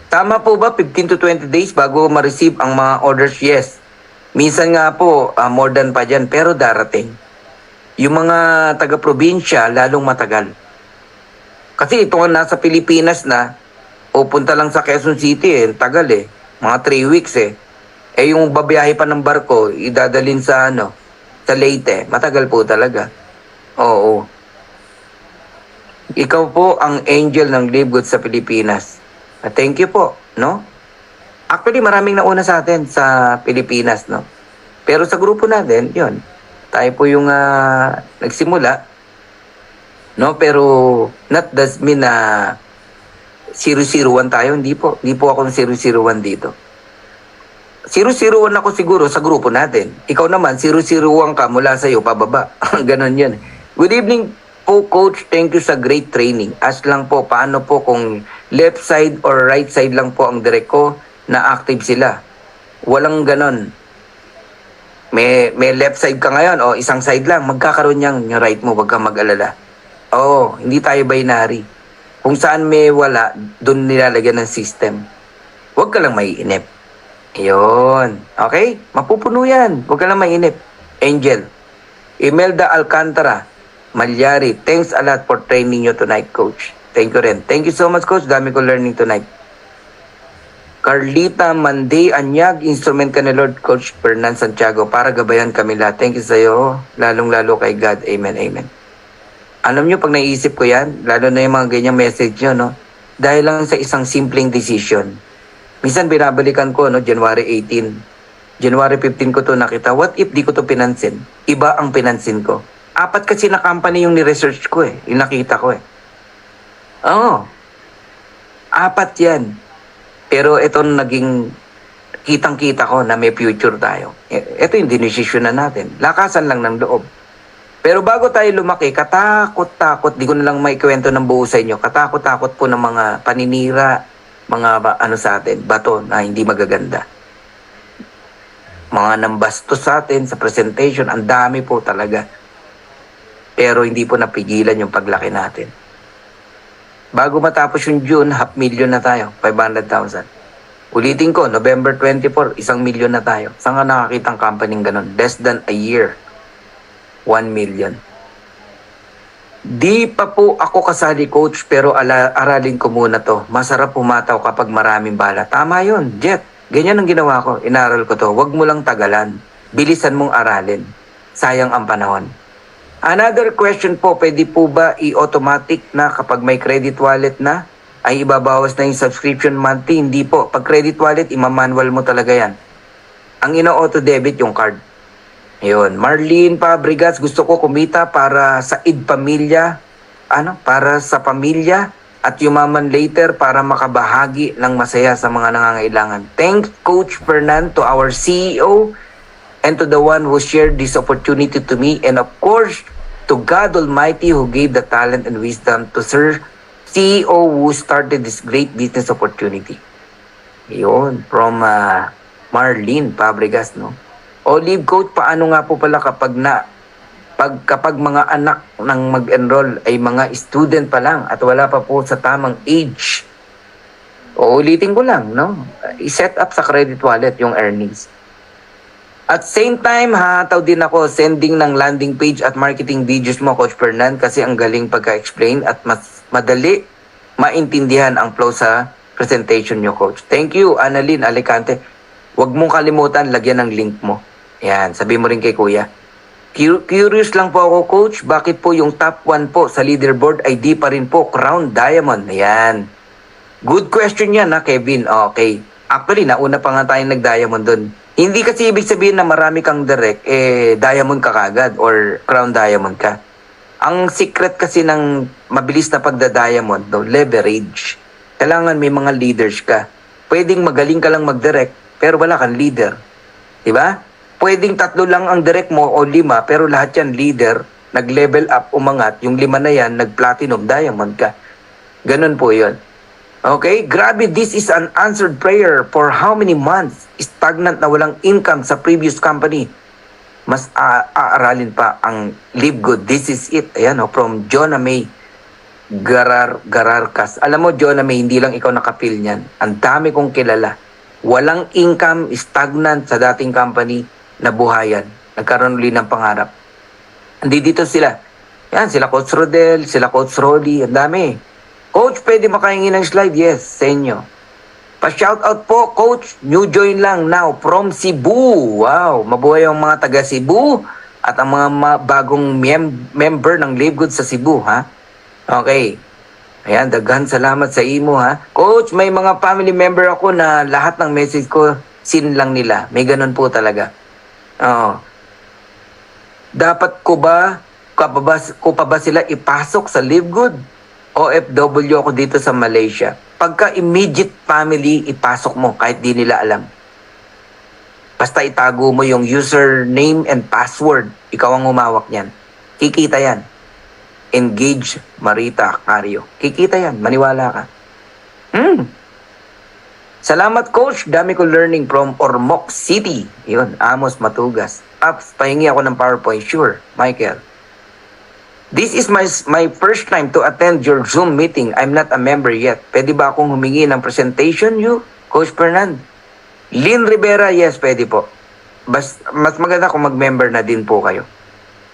Tama po ba 15 to 20 days bago ma-receive ang mga orders? Yes. Minsan nga po, more than pa dyan, pero darating. Yung mga taga-probinsya, lalong matagal. Kasi ito nga nasa Pilipinas na, o punta lang sa Quezon City, tagal mga 3 weeks yung babiyahe pa ng barko, idadalin sa sa Leyte. Matagal po talaga. Oo. Ikaw po ang angel ng Live Good sa Pilipinas. Thank you po, no? Actually, maraming nauna sa atin sa Pilipinas, no? Pero sa grupo natin, yun. Tayo po yung nagsimula, no? Pero not does mean na 001 tayo. Hindi po. Hindi po ako ng 001 dito. 001 ako siguro sa grupo natin. Ikaw naman, 001 ka mula sa iyo, pababa. Ganon yun. Good evening po, Coach. Thank you sa great training. Ask lang po, paano po kung left side or right side lang po ang direct ko na active sila? Walang ganon. May left side ka ngayon, isang side lang. Magkakaroon yung right mo, wag kang mag-alala. Hindi tayo binary. Kung saan may wala, doon nilalagyan ng system. Huwag ka lang maiinip. Ayun. Okay? Mapupuno yan. Huwag ka lang mainip. Angel. Imelda Alcantara. Malyari. Thanks a lot for training you tonight, Coach. Thank you rin. Thank you so much, Coach. Dami ko learning tonight. Carlita Manday Anyag. Instrument ka ni Lord Coach Fernan Santiago para gabayan kami lahat. Thank you sa'yo. Lalong-lalo kay God. Amen. Amen. Alam nyo, pag naisip ko yan, lalo na yung mga ganyang message nyo, no? Dahil lang sa isang simpleng decision. Minsan binabalikan ko, January 18. January 15 ko to nakita. What if di ko to pinansin? Iba ang pinansin ko. 4 kasi na company yung ni-research ko yung nakita ko Oo, apat yan. Pero ito naging kitang-kita ko na may future tayo. Ito yung dinesisyon na natin. Lakasan lang ng loob. Pero bago tayo lumaki, katakot-takot, di ko na lang maikwento ng buo sa inyo, katakot-takot po ng mga paninira, ano sa atin, bato na hindi magaganda. Mga nambastos sa atin sa presentation, ang dami po talaga. Pero hindi po napigilan yung paglaki natin. Bago matapos yung June, 500,000 na tayo, 500,000. Ulitin ko, November 24, 1,000,000 na tayo. Saan ka nakakita ang company ganun? Less than a year, 1 million. Di pa po ako kasali, coach, pero aralin ko muna to. Masarap pumataw kapag maraming bala. Tama yun, Jet. Ganyan ang ginawa ko. Inaral ko to. Huwag mo lang tagalan. Bilisan mong aralin. Sayang ang panahon. Another question po, pwede po ba i-automatic na kapag may credit wallet na, ay ibabawas na yung subscription monthly? Hindi po. Pag credit wallet, imamanual mo talaga yan. Ang ino-auto debit yung card. Ayun. Marlene Fabregas, gusto ko kumita para sa pamilya, para sa pamilya at yumaman later para makabahagi ng masaya sa mga nangangailangan. Thanks, Coach Fernan, to our CEO and to the one who shared this opportunity to me, and of course, to God Almighty who gave the talent and wisdom to Sir CEO who started this great business opportunity. Yun, from Marlene Fabregas, no? Olive, coach, paano nga po pala kapag mga anak ng mag-enroll ay mga student pa lang at wala pa po sa tamang age? Ulitin ko lang, no? I-set up sa credit wallet yung earnings. At same time, hataw din ako sending ng landing page at marketing videos mo, Coach Fernan, kasi ang galing pagka-explain at mas madali maintindihan ang flow sa presentation nyo, Coach. Thank you, Annalyn Alicante. Huwag mong kalimutan, lagyan ng link mo. Yan, sabi mo rin kay Kuya. Curious lang po ako, Coach, bakit po yung top 1 po sa leaderboard ay di pa rin po Crown Diamond? Ayan. Good question yan, Kevin. Okay. Actually, nauna pa nga tayong nag-diamond dun. Hindi kasi ibig sabihin na marami kang direct, diamond ka kagad or crown diamond ka. Ang secret kasi ng mabilis na pagda-diamond, leverage. Kailangan may mga leaders ka. Pwedeng magaling ka lang mag-direct, pero wala kang leader. Diba? Pwedeng 3 lang ang direct mo o 5, pero lahat yan leader, nag-level up, umangat. Yung 5 na yan, nag-platinum, diamond ka. Ganun po yun. Okay, grabe, this is an answered prayer for how many months? Stagnant na walang income sa previous company. Mas aaralin pa ang Live Good. This is it. Ayan, from Jonah May Gararcas. Alam mo, Jonah May, hindi lang ikaw nakapil niyan. Ang dami kong kilala. Walang income, stagnant sa dating company na buhayan. Nagkaroon ulit ng pangarap. Hindi dito sila. Yan, sila Coach Rodel, sila Coach Roddy, ang dami. Coach, pwede makahingi ng slide? Yes, sa inyo. Pa-shoutout po, Coach. New join lang now from Cebu. Wow, mabuhay ang mga taga Cebu at ang mga bagong member ng Live Good sa Cebu, ha? Okay. Ayan, daghan salamat sa imo, ha? Coach, may mga family member ako na lahat ng message ko, sin lang nila. May ganun po talaga. Oo. Dapat ko pa ba sila ipasok sa Live Good? OFW ako dito sa Malaysia. Pagka immediate family, ipasok mo kahit di nila alam. Basta itago mo yung username and password. Ikaw ang humawak niyan. Kikita yan. Engage Marita Cario. Kikita yan. Maniwala ka. Salamat, Coach. Dami ko learning from Ormoc City. Yun, Amos Matugas. Ups, pahingi ako ng PowerPoint. Sure, Michael. This is my first time to attend your Zoom meeting. I'm not a member yet. Pwede ba akong humingi ng presentation, Coach Fernand? Lynn Rivera, yes, pwede po. Mas maganda kung mag-member na din po kayo.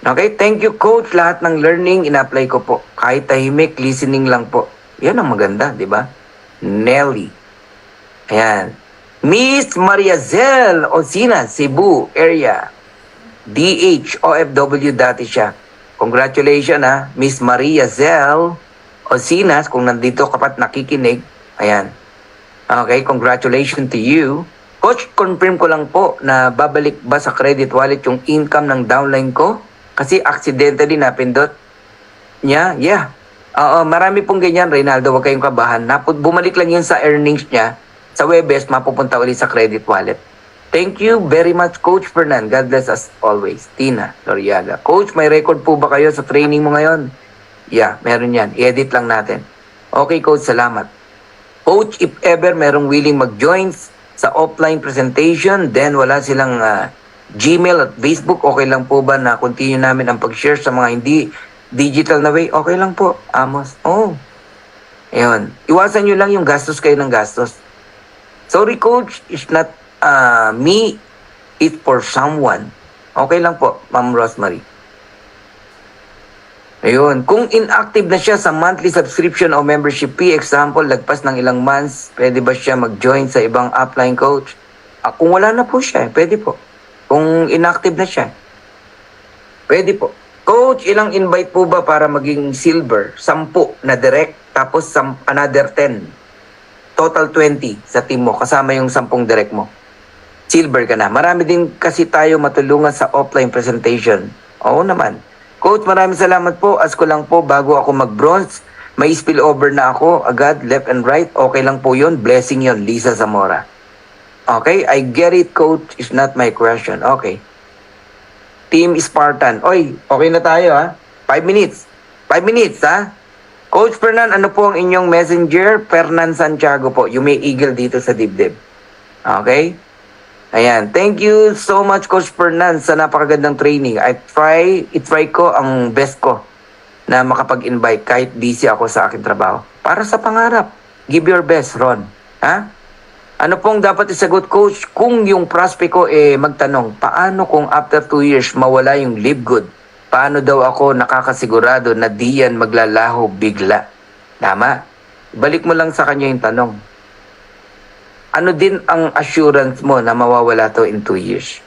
Okay, thank you, Coach. Lahat ng learning, ina-apply ko po. Kahit tahimik, listening lang po. Yan ang maganda, di ba? Nelly. Ayan. Miss Maria Zel Osina, Cebu area. DH, OFW dati siya. Congratulations, Miss Maria Zel Osinas, kung nandito kapat nakikinig. Ayan. Okay, congratulations to you. Coach, confirm ko lang po na babalik ba sa credit wallet yung income ng downline ko? Kasi accidentally napindot niya. Yeah. Oo, marami pong ganyan, Reynaldo. Huwag kayong kabahan. Bumalik lang yun sa earnings niya. Sa Webes, mapupunta ulit sa credit wallet. Thank you very much, Coach Fernan. God bless us always. Tina Loriaga. Coach, may record po ba kayo sa training mo ngayon? Yeah, meron yan. I-edit lang natin. Okay, Coach. Salamat. Coach, if ever merong willing mag-join sa offline presentation, then wala silang Gmail at Facebook, okay lang po ba na continue namin ang pag-share sa mga hindi digital na way? Okay lang po, Amos. Oh, ayun. Iwasan nyo lang yung gastos kayo ng gastos. Sorry, Coach, it's not me, it's for someone. Okay lang po, Ma'am Rosemary. Ayun. Kung inactive na siya sa monthly subscription o membership fee, example, lagpas ng ilang months, pwede ba siya mag-join sa ibang upline, Coach? Kung wala na po siya, pwede po. Kung inactive na siya, pwede po. Coach, ilang invite po ba para maging silver? 10 na direct, tapos another 10. Total 20 sa team mo, kasama yung 10 direct mo. Silver ka na. Marami din kasi tayo matulungan sa offline presentation. Oo naman. Coach, maraming salamat po. Ask ko lang po, bago ako mag-bronze, may spillover na ako, agad, left and right. Okay lang po yun. Blessing yun, Lisa Zamora. Okay, I get it, Coach. It's not my question. Okay. Team Spartan. Oy, okay na tayo, ha? 5 minutes. 5 minutes, ha? Coach Fernan, ano po ang inyong messenger? Fernan Santiago po. You may eagle dito sa dibdib. Okay? Ayan. Thank you so much, Coach Fernan, sa napakagandang training. I-try ko ang best ko na makapag-invite kahit busy ako sa aking trabaho. Para sa pangarap. Give your best, Ron. Ha? Ano pong dapat isagot, Coach, kung yung prospect ko magtanong, paano kung after 2 years mawala yung live good? Paano daw ako nakakasigurado na di yan maglalaho bigla? Tama? Balik mo lang sa kanya yung tanong. Ano din ang assurance mo na mawawala to in 2 years?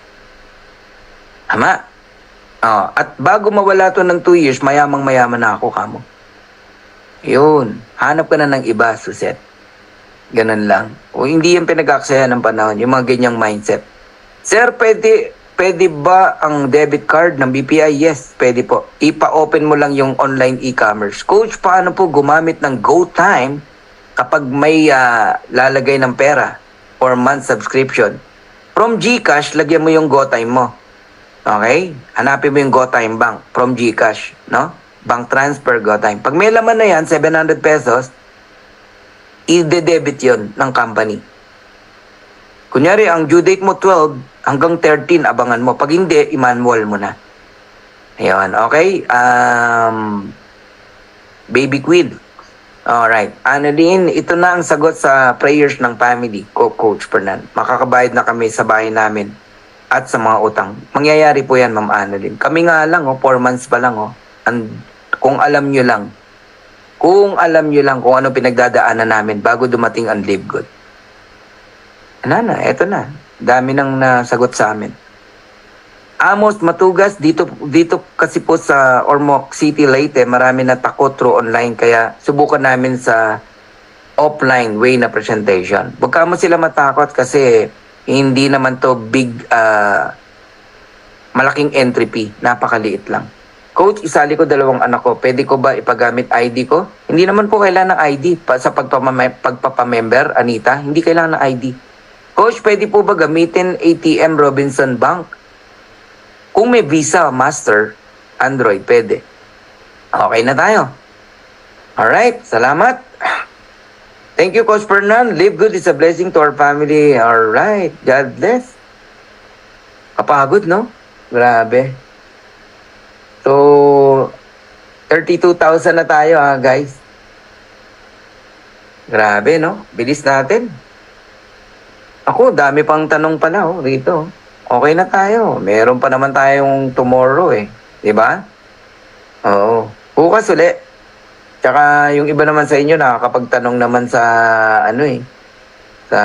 Tama? At bago mawala to ng 2 years, mayamang-mayaman na ako, kamo. Yun. Hanap ka na ng iba, Suset. Ganun lang. O hindi yung pinag-aksaya ng panahon, yung mga ganyang mindset. Sir, pwede ba ang debit card ng BPI? Yes, pwede po. Ipa-open mo lang yung online e-commerce. Coach, paano po gumamit ng GoTime kapag may lalagay ng pera or month subscription? From GCash, lagyan mo yung GoTime mo. Okay? Hanapin mo yung GoTime Bank from GCash, no? Bank transfer, GoTime. Pag may laman na yan, 700 pesos, i-debit yon ng company. Kunyari, ang due date mo 12 hanggang 13, abangan mo. Pag hindi, i-manual mo na. Ayun, okay? Baby Queen. Alright. Annalyn, ito na ang sagot sa prayers ng family ko, Coach Fernan. Makakabayad na kami sa bahay namin at sa mga utang. Mangyayari po yan, Ma'am Annalyn. Kami nga lang, 4 months pa lang. Kung alam nyo lang, kung ano pinagdadaanan namin bago dumating ang live good. Eto na. Dami nang nasagot sa amin. Amos Matugas, dito kasi po sa Ormoc City, Leyte, marami na takot through online, kaya subukan namin sa offline way na presentation. Huwag ka mo sila matakot kasi hindi naman to big, malaking entry fee. Napakaliit lang. Coach, isali ko 2 anak ko. Pwede ko ba ipagamit ID ko? Hindi naman po kailangan ng ID sa pagpapamember, Anita. Hindi kailangan ng ID. Coach, pwede po ba gamitin ATM Robinson Bank? Kung may Visa, Master, Android, pwede. Okay na tayo. Alright, salamat. Thank you, Coach Fernan. Live good is a blessing to our family. Alright, God bless. Kapagod, no? Grabe. So, 32,000 na tayo, guys. Grabe, no? Bilis natin. Ako, dami pang tanong pala, rito. Okay na tayo. Meron pa naman tayong tomorrow, Diba? Oo. Bukas uli. Tsaka yung iba naman sa inyo, nakakapagtanong naman sa, sa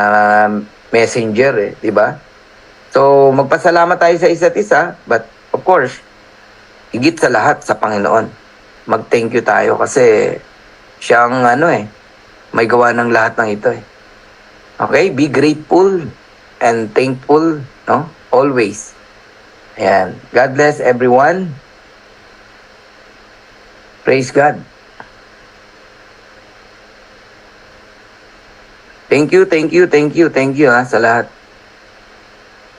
messenger, Diba? So, magpasalamat tayo sa isa't isa. But, of course, higit sa lahat sa Panginoon. Mag-thank you tayo kasi siyang may gawa ng lahat ng ito. Okay? Be grateful and thankful, no? Always. Ayan. God bless everyone. Praise God. Thank you, thank you, thank you, thank you ha, sa lahat.